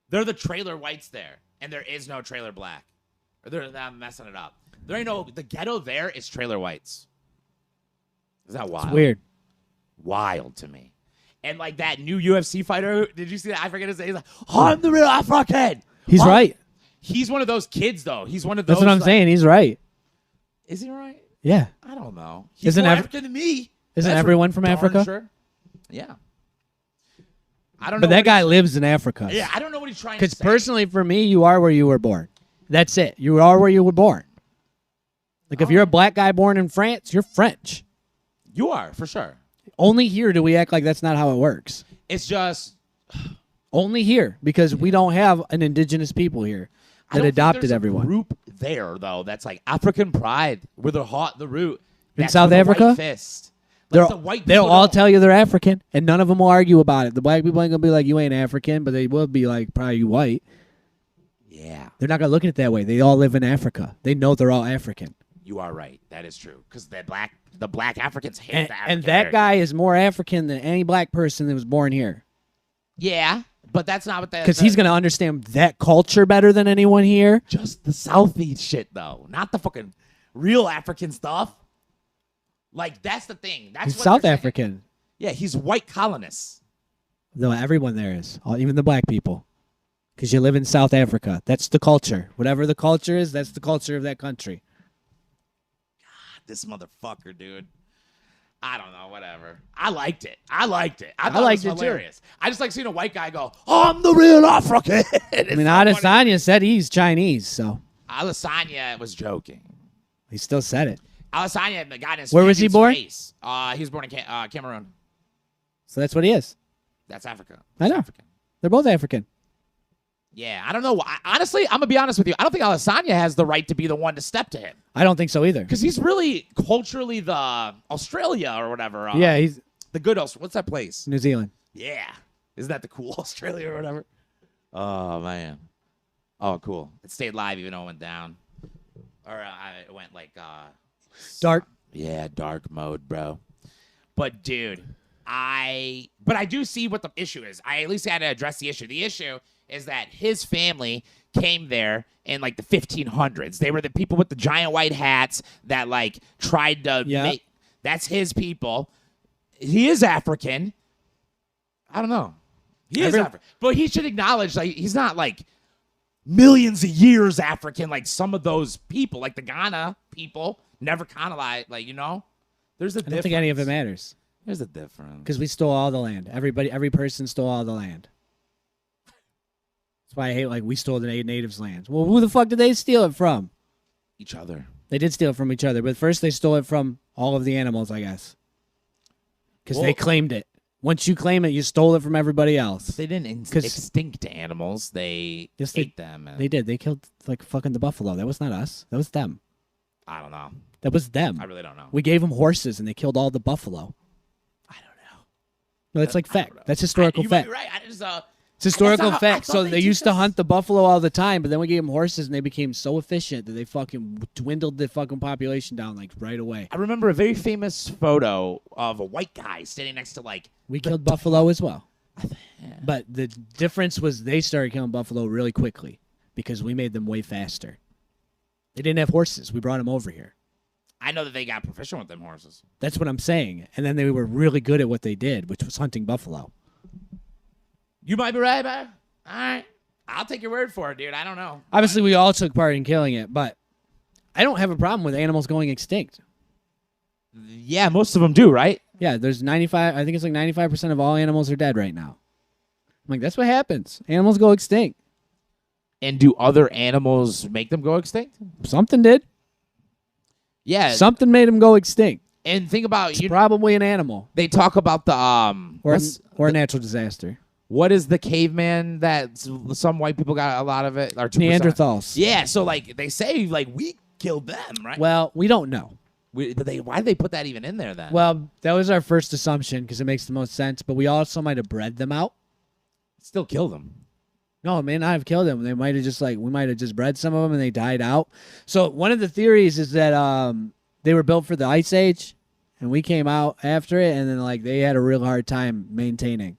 They're the trailer whites there, and there is no trailer black. Or I'm messing it up. There ain't no. The ghetto there is trailer whites. Is that wild? It's weird. Wild to me. And like that new UFC fighter, did you see that? I forget his name. He's like, I'm the real African. He's right. He's one of those kids, though. He's one of those. That's what I'm saying. He's right. Is he right? Yeah. I don't know. He's Isn't more African than me. Isn't That's everyone from darn Africa? Sure. Yeah. I don't know. But that guy lives in Africa. Yeah, I don't know what he's trying to say. Because personally, for me, you are where you were born. That's it. You are where you were born. Like, if you're a black guy born in France, you're French. You are, for sure. Only here do we act like that's not how it works. It's just... Only here, because we don't have an indigenous people here that adopted everyone. Group there, though, that's like African pride, where they're hot, the root. In South Africa? White fist. Like the white they'll people all don't- tell you they're African, and none of them will argue about it. The black people ain't going to be like, you ain't African, but they will be like, probably you white. Yeah. They're not going to look at it that way. They all live in Africa. They know they're all African. You are right. That is true. Because the black Africans hate And, the African and that guy is more African than any black person that was born here. Yeah, but that's not what that... Because he's going to understand that culture better than anyone here. Just the Southeast shit, though. Not the fucking real African stuff. Like, that's the thing. That's He's what South they're saying. African. Yeah, he's white colonists. Though everyone there is, even the black people. Because you live in South Africa. That's the culture. Whatever the culture is, that's the culture of that country. This motherfucker, dude. I don't know, whatever. I liked it. I liked it. I thought liked it it was too. hilarious. I just like seeing a white guy go, I'm the real African. I mean, Adesanya said he's Chinese, so Adesanya was joking. he still said it. Adesanya got in his Where was he born? face. He was born in Cameroon. So that's what he is. That's Africa. I know. African. They're both African. Yeah, I don't know. Honestly, I'm going to be honest with you. I don't think Adesanya has the right to be the one to step to him. I don't think so either. Because he's really culturally the Australia or whatever. Yeah, he's the good what's that place? New Zealand. Yeah. Isn't that the cool Australia or whatever? Oh, man. Oh, cool. It stayed live even though it went down. Or it went like... Dark. Yeah, dark mode, bro. But, dude, I do see what the issue is. I at least had to address the issue. The issue is that his family came there in, like, the 1500s. They were the people with the giant white hats that, like, tried to make... That's his people. He is African. I don't know. He is African. But he should acknowledge, like, he's not, like, millions of years African like some of those people, like the Ghana people, never colonized, like, you know? There's a difference. I don't think any of it matters. There's a difference. Because we stole all the land. Every person stole all the land. That's why I hate, like, we stole the natives' lands. Well, who the fuck did they steal it from? each other. They did steal it from each other, but first they stole it from all of the animals, I guess. Because they claimed it. Once you claim it, you stole it from everybody else. They didn't extinct animals. They ate them. They did. They killed like fucking the buffalo. That was not us. That was them. I don't know. That was them. I really don't know. We gave them horses and they killed all the buffalo. I don't know. No, that's like fact. That's historical you fact. might be right. I just It's historical I fact. thought So they they teach used to us- hunt the buffalo all the time, but then we gave them horses and they became so efficient that they fucking dwindled the fucking population down like right away. I remember a very famous photo of a white guy standing next to like. We killed buffalo as well. But the difference was they started killing buffalo really quickly because we made them way faster. They didn't have horses. We brought them over here. I know that they got proficient with them horses. That's what I'm saying. And then they were really good at what they did, which was hunting buffalo. You might be right, man. All right. I'll take your word for it, dude. I don't know. Obviously, we all took part in killing it, but I don't have a problem with animals going extinct. Yeah, most of them do, right? Yeah, there's 95. I think it's like 95% of all animals are dead right now. I'm like, that's what happens. Animals go extinct. And do other animals make them go extinct? Something did. Yeah. Something made them go extinct. And think about It's probably an animal They talk about the or a natural disaster. what is the caveman that some white people got a lot of it? Or 2%? Neanderthals. Yeah, so like they say like we killed them, right? Well, we don't know. But why did they put that even in there then? Well, that was our first assumption because it makes the most sense. But we also might have bred them out. Still killed them. No, it may not have killed them. They might have just we might have just bred some of them and they died out. So one of the theories is that they were built for the Ice Age, and we came out after it, and then they had a real hard time maintaining.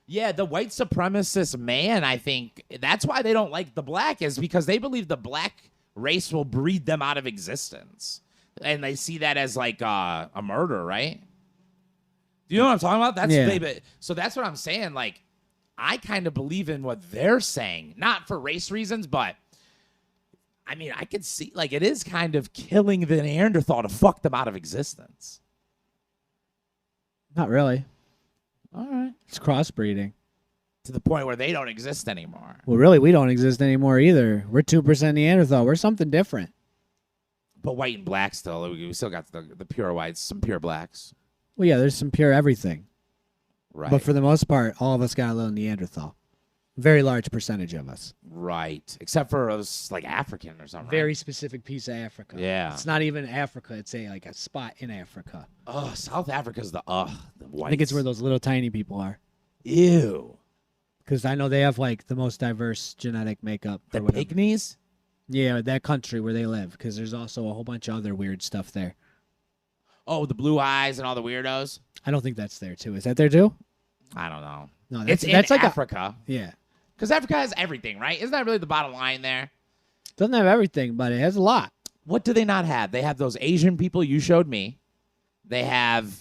Yeah, the white supremacist man, I think that's why they don't like the black, is because they believe the black race will breed them out of existence. And they see that as like a murder, right? Do you know what I'm talking about? That's Yeah. So that's what I'm saying. Like, I kind of believe in what they're saying, not for race reasons, but I mean, I could see it is kind of killing the Neanderthal to fuck them out of existence. Not really. All right. It's crossbreeding. To the point where they don't exist anymore. Well, really, we don't exist anymore either. We're 2% Neanderthal. We're something different. But white and black still. We still got the pure whites, some pure blacks. Well, yeah, there's some pure everything. Right. But for the most part, all of us got a little Neanderthal. Very large percentage of us. Right. Except for us, like African or something. Very specific piece of Africa. Yeah. It's not even Africa. It's a spot in Africa. Oh, South Africa's the whites. I think it's where those little tiny people are. Ew. Because I know they have the most diverse genetic makeup. The or whatever. pygmies? Yeah, that country where they live. Because there's also a whole bunch of other weird stuff there. Oh, the blue eyes and all the weirdos? I don't think that's there too. Is that there too? I don't know. No, It's in like Africa. Yeah. Because Africa has everything, right? Isn't that really the bottom line there? Doesn't have everything, but it has a lot. What do they not have? They have those Asian people you showed me. They have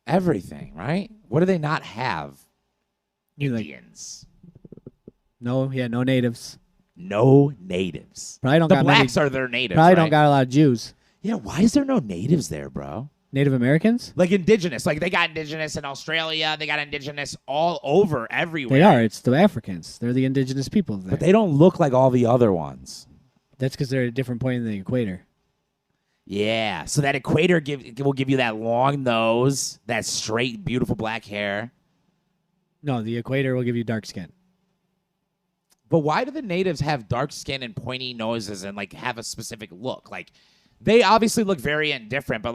everything, right? What do they not have? Indians. No natives. No natives. Probably don't The got blacks many, are their natives. Probably right? don't got a lot of Jews. Yeah, why is there no natives there, bro? Native Americans? Like indigenous. Like they got indigenous in Australia. They got indigenous all over everywhere. They are. It's the Africans. They're the indigenous people there. But they don't look like all the other ones. That's because they're at a different point in the equator. Yeah. So that equator will give you that long nose, that straight, beautiful black hair. No, the equator will give you dark skin. But why do the natives have dark skin and pointy noses and have a specific look? Like they obviously look very indifferent, but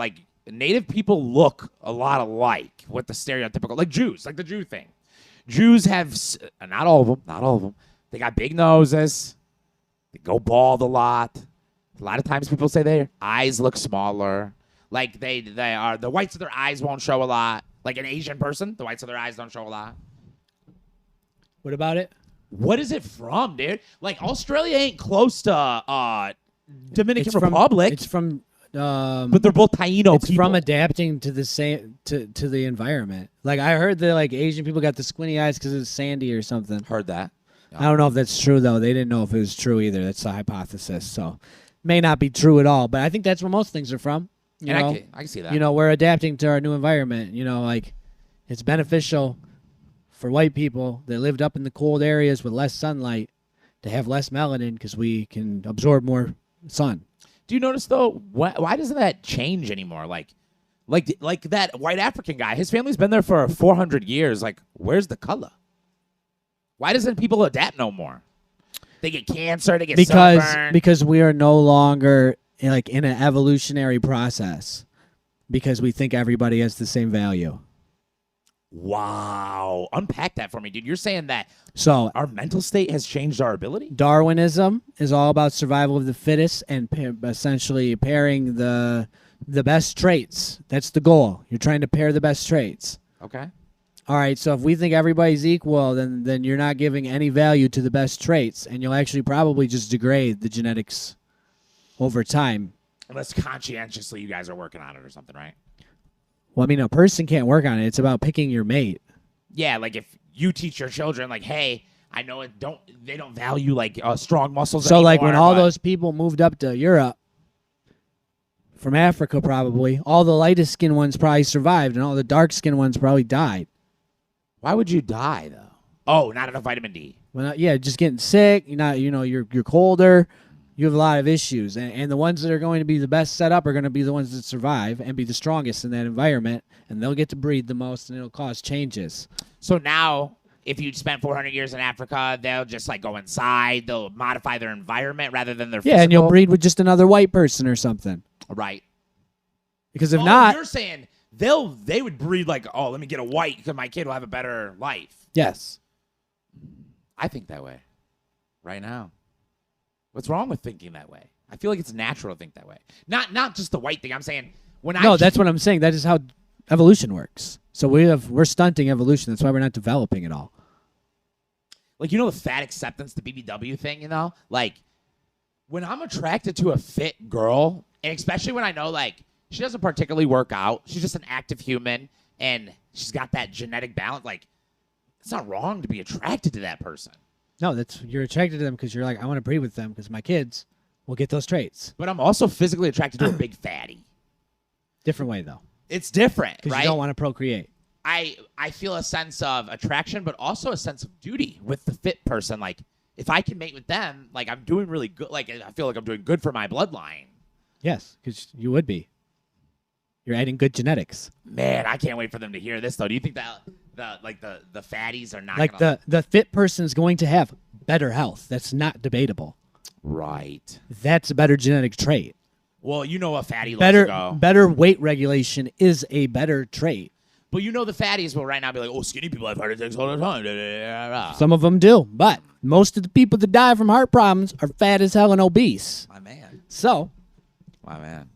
native people look a lot alike with the stereotypical, Jews, the Jew thing. Jews have, not all of them. They got big noses. They go bald a lot. A lot of times people say their eyes look smaller. They are, the whites of their eyes won't show a lot. Like an Asian person, the whites of their eyes don't show a lot. What about it? What is it from, dude? Australia ain't close to Dominican Republic. It's from but they're both Taino it's people. from adapting to the same to the environment. I heard that Asian people got the squinty eyes because it's sandy or something. Heard that. I don't know if that's true though. They didn't know if it was true either. That's the hypothesis. So may not be true at all. But I think that's where most things are from. You know, I can see that. We're adapting to our new environment. It's beneficial for white people that lived up in the cold areas with less sunlight to have less melanin because we can absorb more sun. Do you notice though? Why doesn't that change anymore? Like that white African guy. His family's been there for 400 years. Like, where's the color? Why doesn't people adapt no more? They get cancer. They get sunburned. Because we are no longer like in an evolutionary process. Because we think everybody has the same value. Wow. Unpack that for me, dude. You're saying that our mental state has changed our ability? Darwinism is all about survival of the fittest and essentially pairing the best traits. That's the goal. You're trying to pair the best traits. Okay. All right, so if we think everybody's equal, then you're not giving any value to the best traits, and you'll actually probably just degrade the genetics over time. Unless conscientiously you guys are working on it or something, right? Well, I mean, a person can't work on it. It's about picking your mate. Yeah, like if you teach your children, like, hey, I know they don't value like strong muscles. So, anymore, like when all those people moved up to Europe from Africa, probably all the lightest skinned ones probably survived, and all the dark skinned ones probably died. Why would you die though? Oh, not enough vitamin D. Well, yeah, just getting sick. You're colder. You have a lot of issues, and the ones that are going to be the best set up are going to be the ones that survive and be the strongest in that environment, and they'll get to breed the most, and it'll cause changes. So now, if you spent 400 years in Africa, they'll just like go inside. They'll modify their environment rather than their physical. Yeah, and you'll breed with just another white person or something. Right. Because if not, you're saying they would breed like, oh, let me get a white because my kid will have a better life. Yes. I think that way right now. What's wrong with thinking that way? I feel like it's natural to think that way. Not just the white thing. I'm saying that's what I'm saying. That is how evolution works. So we're stunting evolution. That's why we're not developing at all. Like, the fat acceptance, the BBW thing, like when I'm attracted to a fit girl, and especially when I know like she doesn't particularly work out, she's just an active human and she's got that genetic balance, like it's not wrong to be attracted to that person. No, you're attracted to them because you're like, I want to breed with them because my kids will get those traits. But I'm also physically attracted to a big fatty. Different way, though. It's different, right? Because you don't want to procreate. I feel a sense of attraction, but also a sense of duty with the fit person. Like, if I can mate with them, like, I'm doing really good. Like, I feel like I'm doing good for my bloodline. Yes, because you would be. You're adding good genetics. Man, I can't wait for them to hear this, though. Do you think that the fatties are not like gonna... the fit person is going to have better health? That's not debatable. Right. That's a better genetic trait. Well, a fatty loves to go. Better weight regulation is a better trait. But the fatties will right now be like, oh, skinny people have heart attacks all the time. Some of them do, but most of the people that die from heart problems are fat as hell and obese. My man. So, my man.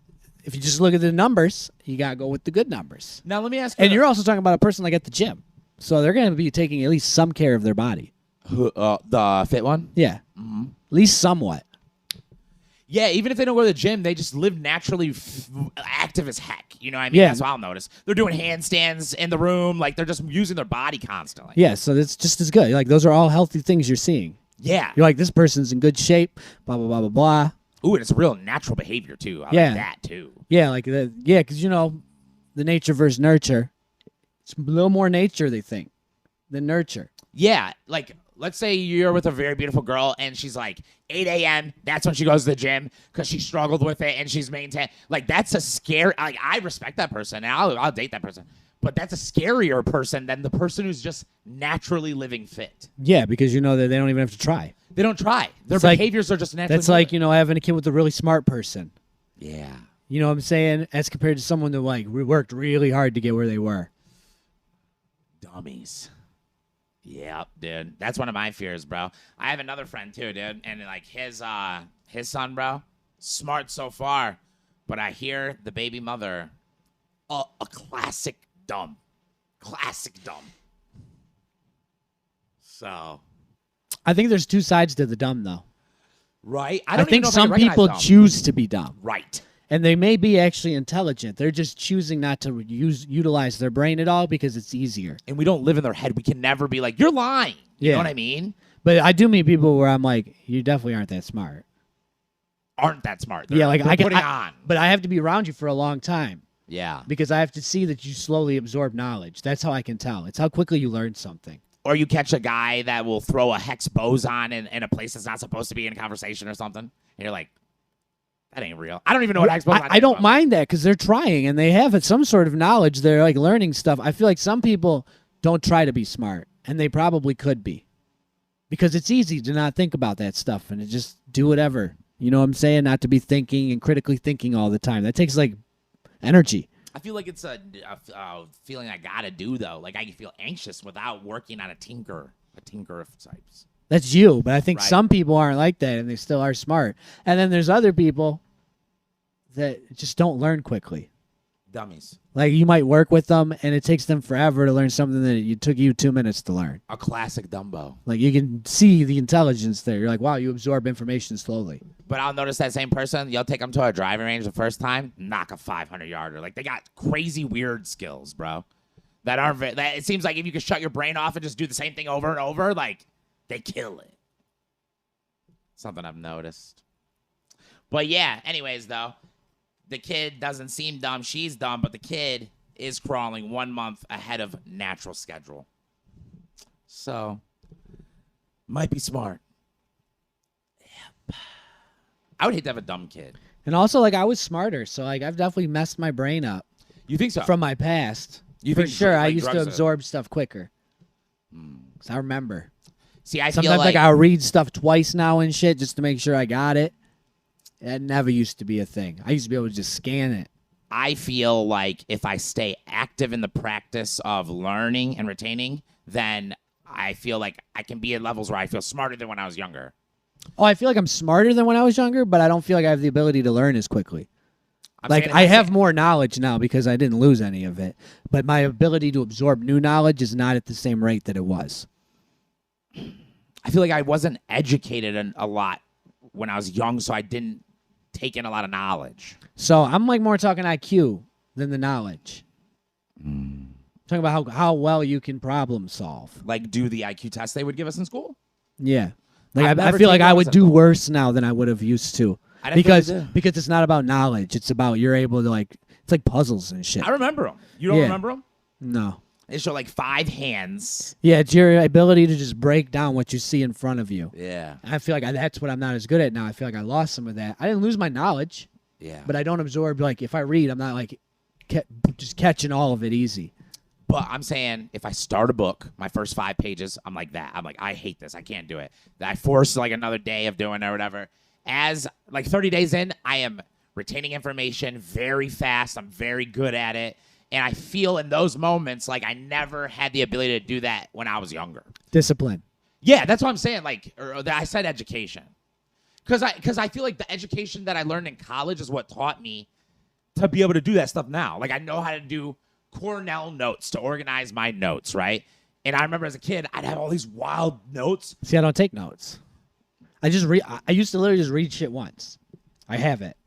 If you just look at the numbers, you got to go with the good numbers. Now, let me ask you. And you're also talking about a person like at the gym. So they're going to be taking at least some care of their body. The fit one? Yeah. Mm-hmm. At least somewhat. Yeah, even if they don't go to the gym, they just live naturally active as heck. You know what I mean? Yeah. That's what I'll notice. They're doing handstands in the room. Like, they're just using their body constantly. Yeah, so that's just as good. Like, those are all healthy things you're seeing. Yeah. You're like, this person's in good shape, blah, blah, blah, blah, blah. Ooh, and it's real natural behavior, too. I like that, too. Yeah, because, the nature versus nurture. It's a little more nature, they think, than nurture. Yeah, like, let's say you're with a very beautiful girl, and she's like, 8 a.m., that's when she goes to the gym, because she struggled with it, and she's maintained. Like, that's a scary, like, I respect that person, and I'll date that person. But that's a scarier person than the person who's just naturally living fit. Yeah, because you know that they don't even have to try. They don't try. Their behaviors are just naturally. That's like, having a kid with a really smart person. Yeah. You know what I'm saying? As compared to someone that, like, worked really hard to get where they were. Dummies. Yep, dude. That's one of my fears, bro. I have another friend, too, dude. And, like, his son, bro, smart so far. But I hear the baby mother, a classic dumb. Classic dumb. So... I think there's two sides to the dumb, though. Right? I think some people choose to be dumb. Right. And they may be actually intelligent. They're just choosing not to utilize their brain at all because it's easier. And we don't live in their head. We can never be like, you're lying. You know what I mean? But I do meet people where I'm like, you definitely aren't that smart. Aren't that smart. Yeah, like they're putting on. But I have to be around you for a long time. Yeah. Because I have to see that you slowly absorb knowledge. That's how I can tell. It's how quickly you learn something. Or you catch a guy that will throw a hex boson in a place that's not supposed to be in a conversation or something. And you're like, That ain't real. I don't even know what Xbox. I don't mind that because they're trying and they have some sort of knowledge. They're like learning stuff. I feel like some people don't try to be smart, and they probably could be, because it's easy to not think about that stuff and to just do whatever. You know what I'm saying? Not to be thinking and critically thinking all the time. That takes like energy. I feel like it's a feeling I gotta do though. Like I can feel anxious without working on a tinker of types. That's you, but I think Right. some people aren't like that, and they still are smart. And then there's other people that just don't learn quickly. Dummies. Like you might work with them, and it takes them forever to learn something that it took you 2 minutes to learn. A classic Dumbo. Like you can see the intelligence there. You're like, wow, you absorb information slowly. But I'll notice that same person, you'll take them to a driving range the first time, knock a 500-yarder. Like, they got crazy weird skills, bro. That aren't, that it seems like if you could shut your brain off and just do the same thing over and over, like, they kill it. Something I've noticed. But yeah, anyways, though, the kid doesn't seem dumb. She's dumb, but the kid is crawling 1 month ahead of natural schedule. So, might be smart. Yep. I would hate to have a dumb kid. And also, like, I was smarter, so like I've definitely messed my brain up You think so? from my past. You For think sure, I like used to drugs absorb stuff quicker. 'Cause I remember. See, I feel Sometimes like I'll read stuff twice now and shit just to make sure I got it. That never used to be a thing. I used to be able to just scan it. I feel like if I stay active in the practice of learning and retaining, then I feel like I can be at levels where I feel smarter than when I was younger. Oh, I feel like I'm smarter than when I was younger, but I don't feel like I have the ability to learn as quickly. I'm Like, saying I if have more knowledge now because I didn't lose any of it. But my ability to absorb new knowledge is not at the same rate that it was. I feel like I wasn't educated a lot when I was young, so I didn't take in a lot of knowledge. So I'm like more talking IQ than the knowledge. Talking about how well you can problem solve. Like, do the IQ test they would give us in school? Yeah. Like I've I never feel like taken I one would as do a- worse now than I would have used to. I didn't feel like Because it's not about knowledge. It's about you're able to like it's like puzzles and shit. I remember them. You don't Yeah. remember them? No. They show like 5 hands. Yeah, it's your ability to just break down what you see in front of you. Yeah. I feel like that's what I'm not as good at now. I feel like I lost some of that. I didn't lose my knowledge, Yeah. but I don't absorb, like, if I read, I'm not, like, just catching all of it easy. But I'm saying if I start a book, my first 5 pages, I'm like that. I'm like, I hate this. I can't do it. I force like another day of doing it or whatever. As like 30 days in, I am retaining information very fast. I'm very good at it. And I feel in those moments like I never had the ability to do that when I was younger. Discipline. Yeah, that's what I'm saying. Like, I said education. Because I feel like the education that I learned in college is what taught me to be able to do that stuff now. Like, I know how to do Cornell notes to organize my notes, right? And I remember as a kid, I'd have all these wild notes. See, I don't take notes. I used to literally just read shit once. I have it.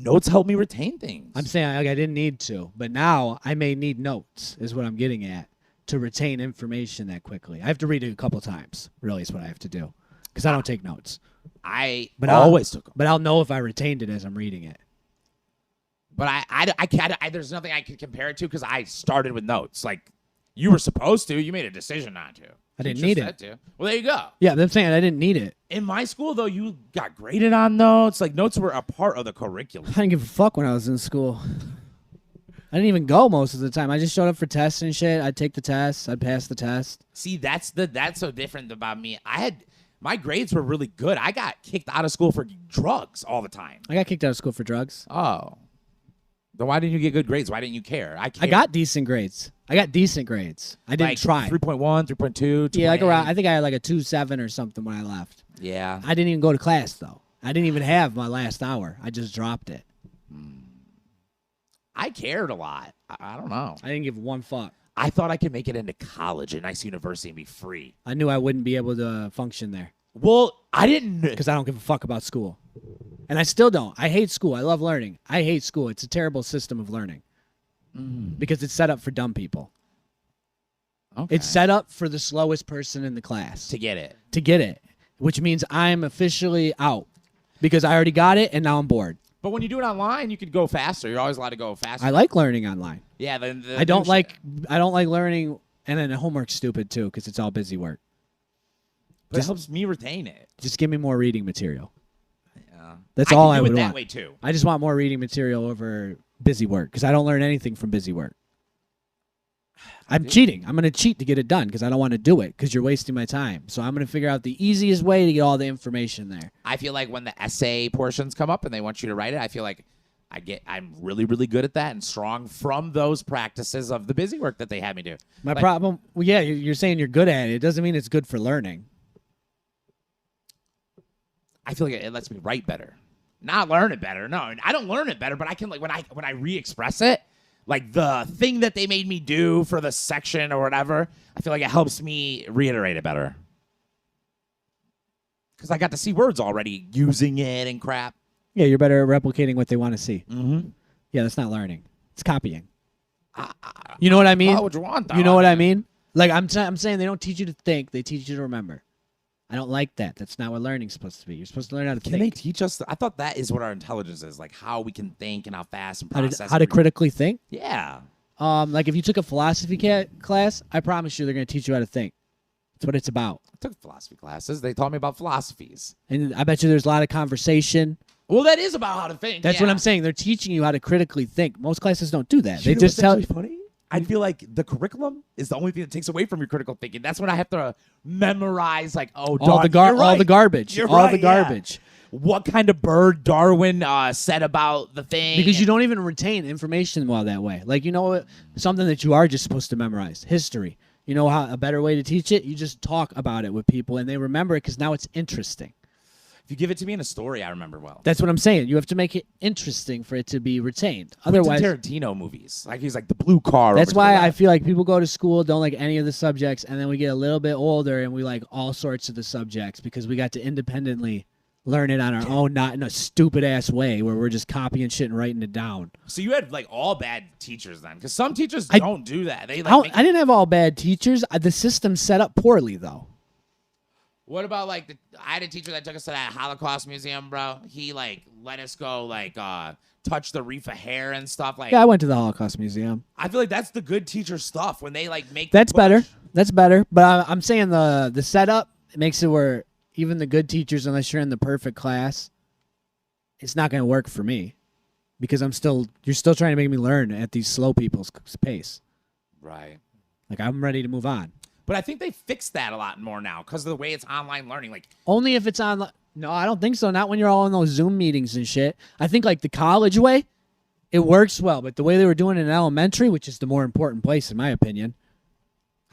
Notes help me retain things. I'm saying like I didn't need to, but now I may need notes is what I'm getting at to retain information that quickly. I have to read it a couple times, really is what I have to do because I don't take notes. I But always took them. But I'll know if I retained it as I'm reading it. But I can't. There's nothing I could compare it to because I started with notes. Like, you were supposed to. You made a decision not to. I didn't You need just it. said to. Well, there you go. Yeah, I'm saying I didn't need it. In my school, though, you got graded on notes. Like, notes were a part of the curriculum. I didn't give a fuck when I was in school. I didn't even go most of the time. I just showed up for tests and shit. I'd take the tests. I'd pass the test. See, that's so different about me. My grades were really good. I got kicked out of school for drugs all the time. I got kicked out of school for drugs. Oh. Then why didn't you get good grades? Why didn't you care? I got decent grades. I didn't like try. 3.1, 3.2, Yeah, like around. I think I had like a 2.7 or something when I left. Yeah. I didn't even go to class though. I didn't even have my last hour. I just dropped it. I cared a lot. I don't know. I didn't give one fuck. I thought I could make it into college, a nice university, and be free. I knew I wouldn't be able to function there Well, I didn't. because I don't give a fuck about school, and I still don't. I hate school. I love learning. I hate school. It's a terrible system of learning because it's set up for dumb people. Okay. It's set up for the slowest person in the class to get it. to get it, which means I'm officially out because I already got it and now I'm bored. But when you do it online, you could go faster. You're always allowed to go faster. I like learning online. Yeah. I don't like learning, and then the homework's stupid too because it's all busy work. But it helps me retain it. Just give me more reading material. That's I all can I do would it that want. way too. I just want more reading material over busy work because I don't learn anything from busy work. I'm cheating. I'm going to cheat to get it done because I don't want to do it because you're wasting my time. So I'm going to figure out the easiest way to get all the information there. I feel like when the essay portions come up and they want you to write it, I feel like I'm really, really good at that and strong from those practices of the busy work that they had me do. My problem, well, yeah, you're saying you're good at it. It doesn't mean it's good for learning. I feel like it lets me write better, not learn it better. No, I don't learn it better, but I can when I re-express it, like the thing that they made me do for the section or whatever, I feel like it helps me reiterate it better because I got to see words already using it and crap. Yeah, you're better at replicating what they want to see. Mm-hmm. Yeah, that's not learning. It's copying. You know what I mean? What would you want, though? You know what I mean? Like I'm saying they don't teach you to think. They teach you to remember. I don't like that. That's not what learning's supposed to be. You're supposed to learn how to Can they think. teach us? I thought that is what our intelligence is, like how we can think and how fast and How process. to, how to critically think? Yeah. Like if you took a philosophy class, I promise you they're going to teach you how to think. That's what it's about. I took philosophy classes. They taught me about philosophies. And I bet you there's a lot of conversation. Well, that is about how to think. That's yeah. what I'm saying. They're teaching you how to critically think. Most classes don't do that. You They know just what's tell actually funny? I feel like the curriculum is the only thing that takes away from your critical thinking. That's when I have to memorize, like, all the garbage. You're All the right, garbage. yeah. What kind of bird Darwin said about the thing? Because you don't even retain information well that way. Like, you know, something that you are just supposed to memorize. History. You know how a better way to teach it? You just talk about it with people, and they remember it because now it's interesting. If you give it to me in a story, I remember well. That's what I'm saying. You have to make it interesting for it to be retained. Otherwise, Tarantino movies. Like he's like the blue car. that's why I feel like people go to school, don't like any of the subjects, and then we get a little bit older and we like all sorts of the subjects because we got to independently learn it on our own, not in a stupid ass way where we're just copying shit and writing it down. So you had like all bad teachers then, because some teachers don't do that. They like I didn't have all bad teachers. The system's set up poorly though. What about like I had a teacher that took us to that Holocaust museum, bro. He like let us go like touch the wreath of hair and stuff. Like Yeah, I went to the Holocaust Museum. I feel like that's the good teacher stuff when they like make. That's better. That's better. But I'm saying the setup makes it where even the good teachers, unless you're in the perfect class, it's not going to work for me because you're still trying to make me learn at these slow people's pace. Right. Like I'm ready to move on. But I think they fixed that a lot more now because of the way it's online learning. Like Only if it's on. No, I don't think so. Not when you're all in those Zoom meetings and shit. I think like the college way, it works well. But the way they were doing it in elementary, which is the more important place in my opinion,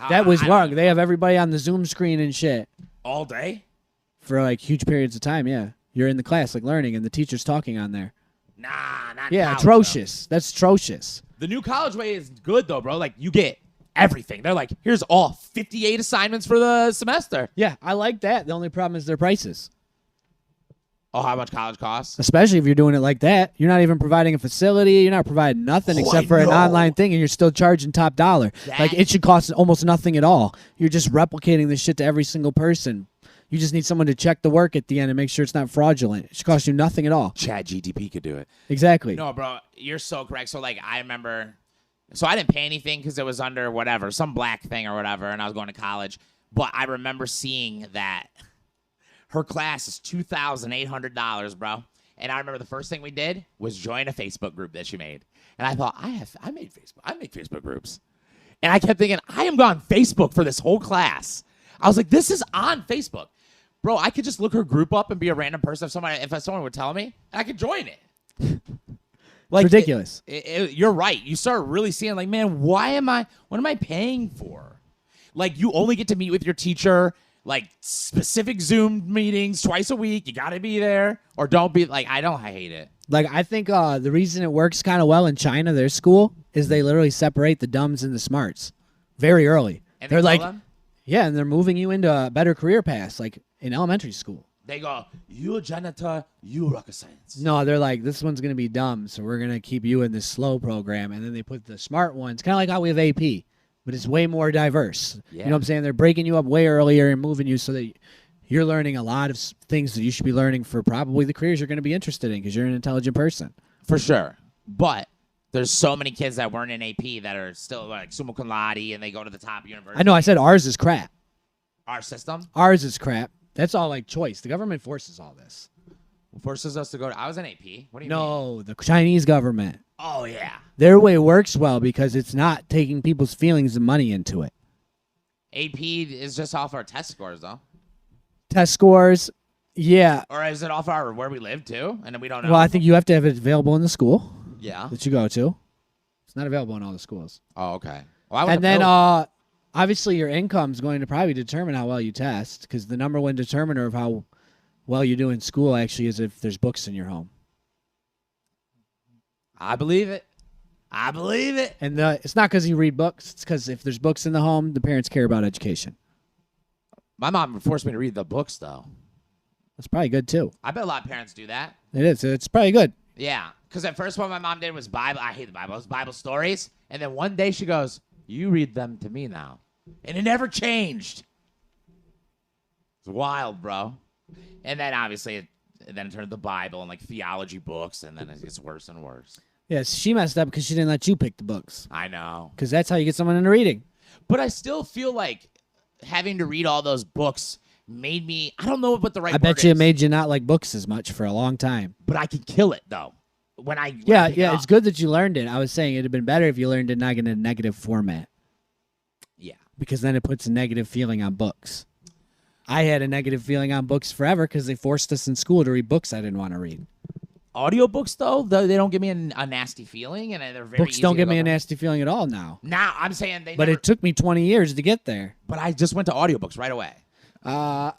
that was wrong. They have everybody on the Zoom screen and shit all day for like huge periods of time. Yeah, you're in the class like learning, and the teacher's talking on there. Nah, not Yeah, college, atrocious. That's atrocious. The new college way is good though, bro. Like you get everything. They're like, here's all 58 assignments for the semester. Yeah, I like that. The only problem is their prices. Oh, how much college costs? Especially if you're doing it like that. You're not even providing a facility. You're not providing nothing except for an online thing, and you're still charging top dollar. Like, it should cost almost nothing at all. You're just replicating this shit to every single person. You just need someone to check the work at the end and make sure it's not fraudulent. It should cost you nothing at all. Chat GTP could do it. Exactly. No, bro, you're so correct. So, like, I remember... So I didn't pay anything because it was under whatever, some black thing or whatever, and I was going to college. But I remember seeing that her class is $2,800, bro. And I remember the first thing we did was join a Facebook group that she made. And I thought, I make Facebook groups. And I kept thinking, I am on Facebook for this whole class. I was like, this is on Facebook. Bro, I could just look her group up and be a random person if someone would tell me, and I could join it. Like, ridiculous. You're right. You start really seeing, like, man, what am I paying for? Like, you only get to meet with your teacher, like, specific Zoom meetings twice a week. You got to be there. Or don't be, like, I hate it. Like, I think the reason it works kind of well in China, their school, is they literally separate the dumbs and the smarts very early. And they're like, them? yeah, and they're moving you into a better career path, like in elementary school. They go, you a janitor, you rocket science. No, they're like, this one's going to be dumb, so we're going to keep you in this slow program. And then they put the smart ones, kind of like how we have AP, but it's way more diverse. Yeah. You know what I'm saying? They're breaking you up way earlier and moving you so that you're learning a lot of things that you should be learning for probably the careers you're going to be interested in because you're an intelligent person. For sure. But there's so many kids that weren't in AP that are still like summa cum laude and they go to the top university. I know, I said ours is crap. Our system? Ours is crap. That's all like choice. The government forces all this. Forces us to go to. I was an AP. What do you mean? No, the Chinese government. Oh yeah. Their way works well because it's not taking people's feelings and money into it. AP is just off our test scores though. Test scores, yeah. Or is it off our where we live too? And then we don't know. Well, I think you have to have it available in the school Yeah. that you go to. It's not available in all the schools. Oh, okay. Well, And then obviously your income is going to probably determine how well you test, because the number one determiner of how well you do in school actually is if there's books in your home. I believe it. I believe it. And it's not because you read books. It's because if there's books in the home, the parents care about education. My mom forced me to read the books though. That's probably good too. I bet a lot of parents do that. It is. It's probably good. Yeah, because at first what my mom did was Bible. I hate the Bible. It was Bible stories. And then one day she goes, "You read them to me now," and it never changed. It's wild, bro. And then obviously it turned to the Bible and like theology books, and then it gets worse and worse. Yes, she messed up because she didn't let you pick the books. I know. Because that's how you get someone into reading. But I still feel like having to read all those books made me, I don't know what the right I word bet you it is, made you not like books as much for a long time. but I can kill it though. When I pick it It's up. good that you learned it. I was saying it'd have been better if you learned it not in a negative format, Yeah. because then it puts a negative feeling on books. I had a negative feeling on books forever because they forced us in school to read books I didn't want to read. Audiobooks though, they don't give me a nasty feeling, and they're very Books easy don't to give go me a through. nasty feeling at all now. Now I'm saying they But never, it took me 20 years to get there. but I just went to audiobooks right away. I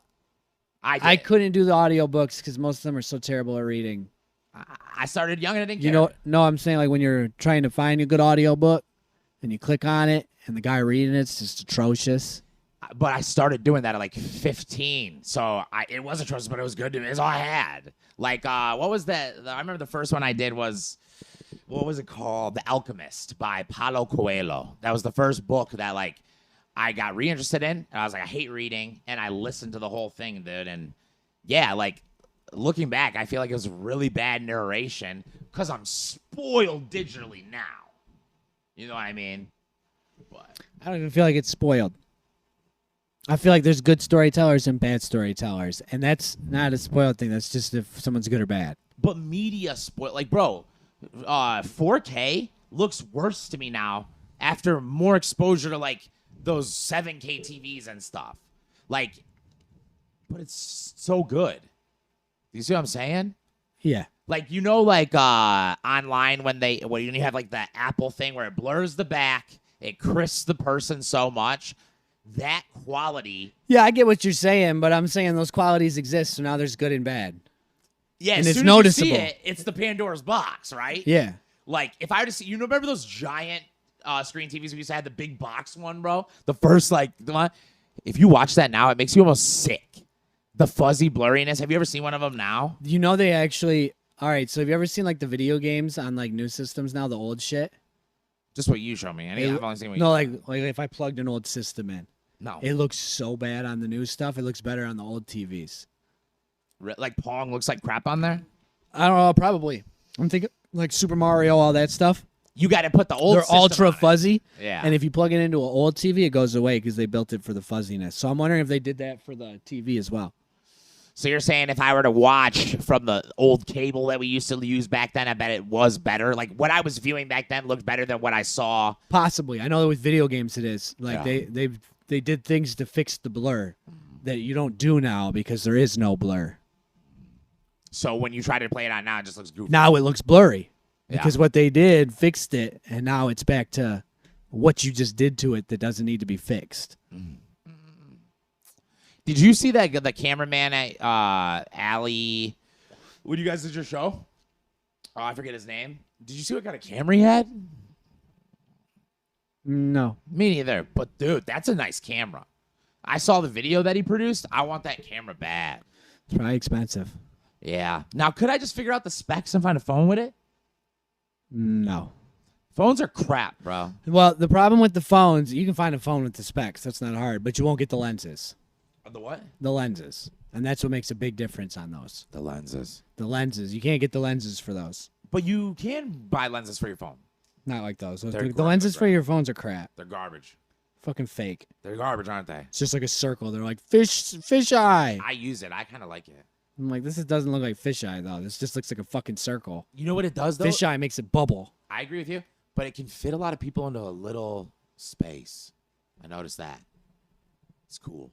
I couldn't do the audiobooks because most of them are so terrible at reading. I started young and I didn't You care. know, no, I'm saying like when you're trying to find a good audiobook and you click on it and the guy reading it's just atrocious. But I started doing that at like 15, so it was atrocious, but it was good to me. It's all I had. Like, what was that? I remember the first one I did was, what was it called? The Alchemist by Paulo Coelho. That was the first book that like I got reinterested in, and I was like, I hate reading, and I listened to the whole thing, dude. And yeah, like looking back, I feel like it was really bad narration because I'm spoiled digitally now. You know what I mean? But I don't even feel like it's spoiled. I feel like there's good storytellers and bad storytellers, and that's not a spoiled thing. That's just if someone's good or bad. But media spoil, like, bro, 4K looks worse to me now after more exposure to like those 7K TVs and stuff. Like, but it's so good. You see what I'm saying? Yeah. Like, you know, like online when you have like that Apple thing where it blurs the back, it crisps the person so much. That quality. Yeah, I get what you're saying, but I'm saying those qualities exist, so now there's good and bad. Yeah, And as it's soon noticeable. as you see it, it's the Pandora's box, right? Yeah. Like, if I were to see, you know, remember those giant screen TVs we used to have, the big box one, bro? The first, like, the one. If you watch that now, it makes you almost sick. The fuzzy blurriness. Have you ever seen one of them now? You know they actually... All right, so have you ever seen, like, the video games on, like, new systems now, the old shit? Just what you show me. I've only seen what you No, like if I plugged an old system in. No. It looks so bad on the new stuff. It looks better on the old TVs. Like, Pong looks like crap on there? I don't know, probably. I'm thinking, like, Super Mario, all that stuff. You got to put the old They're system ultra on it. fuzzy. Yeah. And if you plug it into an old TV, it goes away because they built it for the fuzziness. So I'm wondering if they did that for the TV as well. So you're saying if I were to watch from the old cable that we used to use back then, I bet it was better? Like, what I was viewing back then looked better than what I saw? Possibly. I know that with video games it is. Like, Yeah. they did things to fix the blur that you don't do now because there is no blur. So when you try to play it on now, it just looks goofy. Now it looks blurry Yeah. because what they did fixed it, and now it's back to what you just did to it that doesn't need to be fixed. Did you see that the cameraman at Alley? What you guys did your show? Oh, I forget his name. Did you see what kind of camera he had? No. Me neither. But dude, that's a nice camera. I saw the video that he produced. I want that camera bad. It's probably expensive. Yeah. Now, could I just figure out the specs and find a phone with it? No. Phones are crap, bro. Well, the problem with the phones, you can find a phone with the specs. That's not hard, but you won't get the lenses. The what? The lenses. And that's what makes a big difference on those. The lenses. The lenses. You can't get the lenses for those. But you can buy lenses for your phone. Not like those. They're The garbage, lenses for right? your phones are crap. They're garbage. Fucking fake. They're garbage, aren't they? It's just like a circle. They're like fish eye. I use it. I kind of like it. I'm like, doesn't look like fisheye though. This just looks like a fucking circle. You know what it does though? Fisheye makes it bubble. I agree with you, but it can fit a lot of people into a little space. I noticed that. It's cool.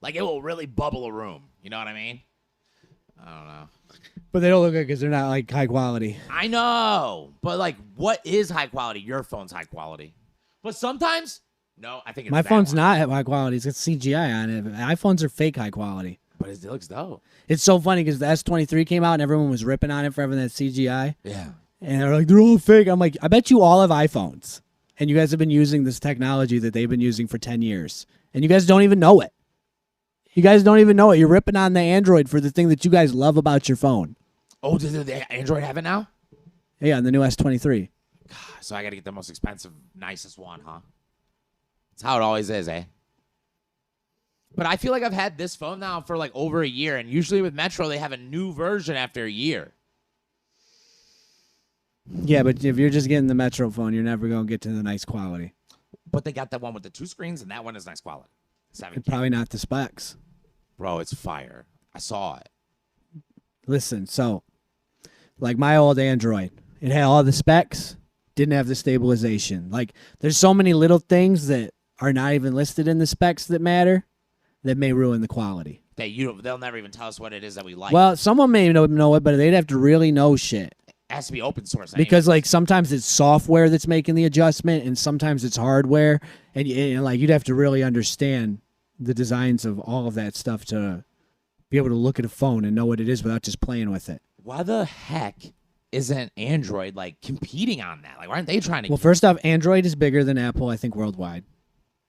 Like it will really bubble a room. You know what I mean? I don't know. But they don't look good because they're not like high quality. I know, but like, what is high quality? Your phone's high quality, but sometimes, no, I think it's My that phone's one. not high quality. It's got CGI on it. iPhones are fake high quality. But it looks dope. It's so funny because the S23 came out and everyone was ripping on it for having that CGI. Yeah. And they're like, they're all fake. I'm like, I bet you all have iPhones. And you guys have been using this technology that they've been using for 10 years. And you guys don't even know it. You guys don't even know it. You're ripping on the Android for the thing that you guys love about your phone. Oh, does the Android have it now? Yeah, on the new S23. So I got to get the most expensive, nicest one, huh? That's how it always is, eh? But I feel like I've had this phone now for like over a year, and usually with Metro, they have a new version after a year. Yeah, but if you're just getting the Metro phone, you're never going to get to the nice quality. But they got that one with the 2 screens, and that one is nice quality. 7K. Probably not the specs. Bro, it's fire. I saw it. Listen, so, like my old Android, it had all the specs, didn't have the stabilization. Like, there's so many little things that are not even listed in the specs that matter that may ruin the quality. They'll never even tell us what it is that we like. Well, someone may know it, but they'd have to really know shit. It has to be open source. Because like sometimes it's software that's making the adjustment, and sometimes it's hardware, and like you'd have to really understand the designs of all of that stuff to be able to look at a phone and know what it is without just playing with it. Why the heck isn't Android like competing on that? Like, why aren't they trying to? Well, first off, Android is bigger than Apple, I think, worldwide.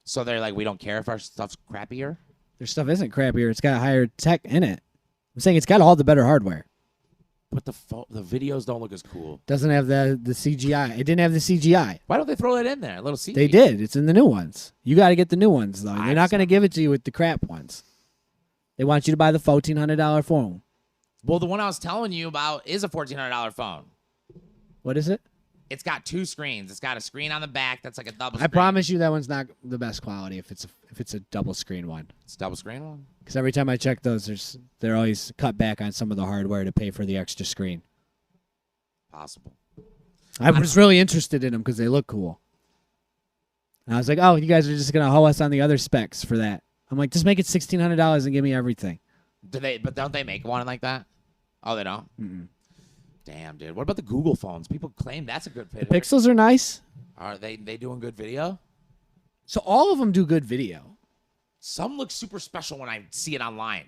So they're like, we don't care if our stuff's crappier. Their stuff isn't crappier. It's got higher tech in it. I'm saying it's got all the better hardware. But the videos don't look as cool. Doesn't have the CGI. It didn't have the CGI. Why don't they throw that in there? A little CGI. They did. It's in the new ones. You got to get the new ones, though. They're not going to give it to you with the crap ones. They want you to buy the $1,400 phone. Well, the one I was telling you about is a $1,400 phone. What is it? It's got 2 screens. It's got a screen on the back that's like a double screen. I promise you that one's not the best quality if it's a double screen one. It's a double screen one? Because every time I check those, they're always cut back on some of the hardware to pay for the extra screen. Possible. I was really interested in them because they look cool. And I was like, oh, you guys are just going to hoe us on the other specs for that. I'm like, just make it $1,600 and give me everything. But don't they make one like that? Oh, they don't? Mm-mm. Damn, dude. What about the Google phones? People claim that's a good video. The Pixels are nice. Are they doing good video? So all of them do good video. Some look super special when I see it online.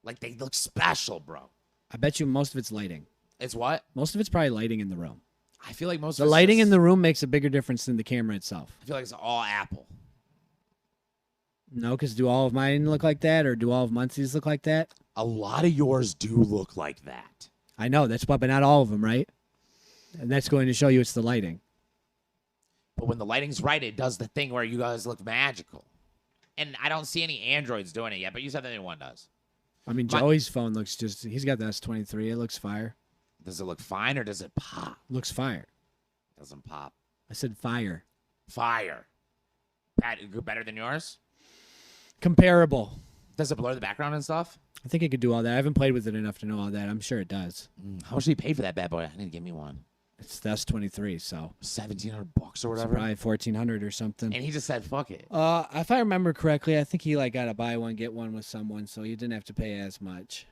Like, they look special, bro. I bet you most of it's lighting. It's what? Most of it's probably lighting in the room. I feel like most The of it's lighting just, in the room makes a bigger difference than the camera itself. I feel like it's all Apple. No, because do all of mine look like that, or do all of Muncie's look like that? A lot of yours do look like that. I know, that's why, but not all of them, right? And that's going to show you it's the lighting. But when the lighting's right, it does the thing where you guys look magical. And I don't see any Androids doing it yet, but you said the new one does. I mean, Joey's phone looks he's got the S23. It looks fire. Does it look fine or does it pop? Looks fire. Doesn't pop. I said fire. Fire. Better than yours? Comparable. Does it blur the background and stuff? I think it could do all that. I haven't played with it enough to know all that. I'm sure it does. How much did you pay for that bad boy? I need to give me one. It's the S23, so $1,700 or it's whatever. probably $1,400 or something. And he just said, "Fuck it." If I remember correctly, I think he got to buy one, get one with someone, so you didn't have to pay as much.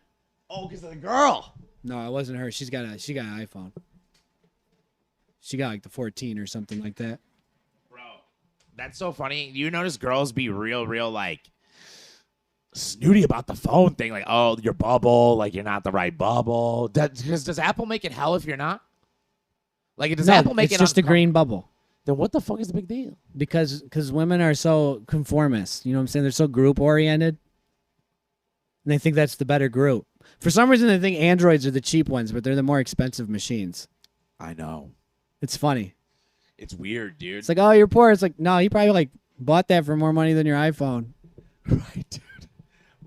Oh, because of the girl. No, it wasn't her. She got an iPhone. She got like the 14 or something like that. Bro, that's so funny. You notice girls be real like snooty about the phone thing. Like, oh, your bubble. Like, you're not the right bubble. Does Apple make it hell if you're not? Like, does Apple make it's it just a green bubble. Then what the fuck is the big deal? Because women are so conformist. You know what I'm saying? They're so group oriented. And they think that's the better group. For some reason, they think Androids are the cheap ones, but they're the more expensive machines. I know. It's funny. It's weird, dude. It's like, oh, you're poor. It's like, no, you probably like bought that for more money than your iPhone. Right, dude.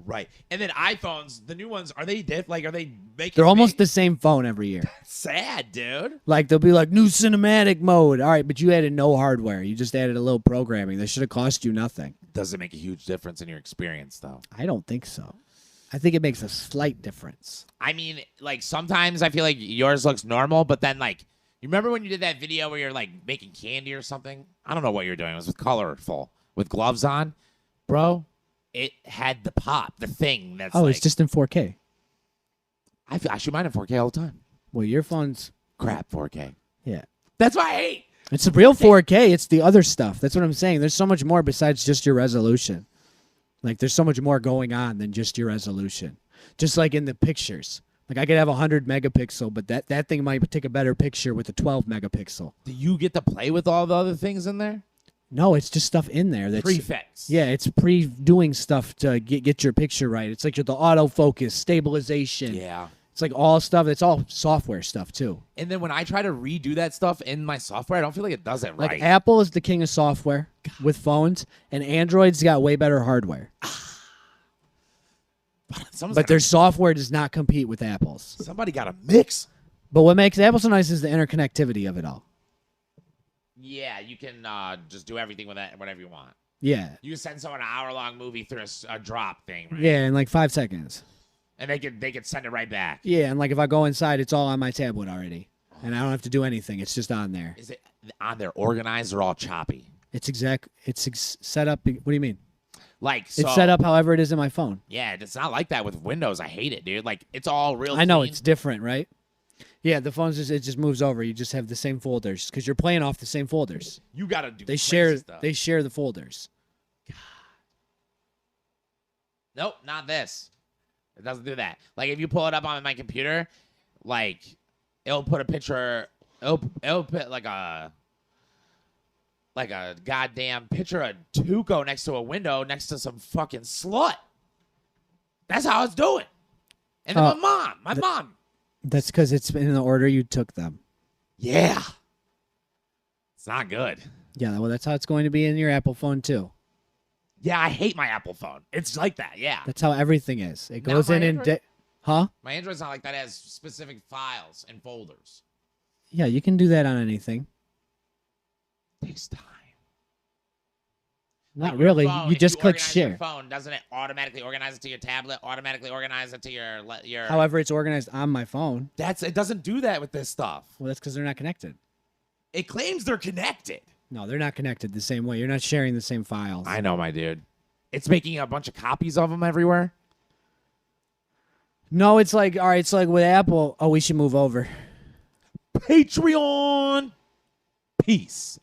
Right. And then iPhones, the new ones, are they are they making? They're almost the same phone every year. Sad, dude. Like, they'll be like, new cinematic mode. All right, but you added no hardware. You just added a little programming. That should have cost you nothing. Does it make a huge difference in your experience, though? I don't think so. I think it makes a slight difference. I mean, like sometimes I feel like yours looks normal, but then like you remember when you did that video where you're like making candy or something? I don't know what you're doing. It was with colorful with gloves on, bro. It had the pop, the thing that's. Oh, like, it's just in 4K. I shoot mine in 4K all the time. Well, your phone's Crap, 4K. yeah. That's what I hate. It's the real 4K. It's the other stuff. That's what I'm saying. There's so much more besides just your resolution. Like, there's so much more going on than just your resolution. Just like in the pictures. Like, I could have 100 megapixel, but that thing might take a better picture with a 12 megapixel. Do you get to play with all the other things in there? No, it's just stuff in there. That's Prefix. Yeah, it's doing stuff to get your picture right. It's like the autofocus, stabilization. Yeah. It's like all stuff. It's all software stuff, too. And then when I try to redo that stuff in my software, I don't feel like it does it Like, right. Apple is the king of software with phones, and Android's got way better hardware. But their software does not compete with Apple's. Somebody got a mix. But what makes Apple so nice is the interconnectivity of it all. Yeah, you can just do everything with that, whatever you want. Yeah. You can send someone an hour-long movie through a drop thing, right? Yeah, in like 5 seconds. And they can send it right back. Yeah, and like if I go inside, it's all on my tablet already. And I don't have to do anything. It's just on there. Is it on there organized or all choppy? It's set up. What do you mean? Like, so, It's set up however it is in my phone. Yeah, it's not like that with Windows. I hate it, dude. Like, it's all real I know clean. it's different, right? Yeah, the phones it just moves over. You just have the same folders because you're playing off the same folders. You got to do They crazy stuff. They share the folders. Nope, not this. It doesn't do that. Like, if you pull it up on my computer, like, it'll put a picture. It'll put like a goddamn picture of Tuco next to a window next to some fucking slut. That's how it's doing. And then my mom. That's because it's in the order you took them. Yeah. It's not good. Yeah, well, that's how it's going to be in your Apple phone too. Yeah, I hate my Apple phone. It's like that, yeah. That's how everything is. It Not goes my in and Android? huh? My Android's not like that. It has specific files and folders. Yeah, you can do that on anything. Takes time. Not Like your really. phone, You if just click organize share. Your phone, doesn't it automatically organize it to your tablet? Automatically organize it to your. However, it's organized on my phone. It doesn't do that with this stuff. Well, that's because they're not connected. It claims they're connected. No, they're not connected the same way. You're not sharing the same files. I know, my dude. It's making a bunch of copies of them everywhere. No, it's like all right. It's like with Apple. Oh, we should move over. Patreon. Peace.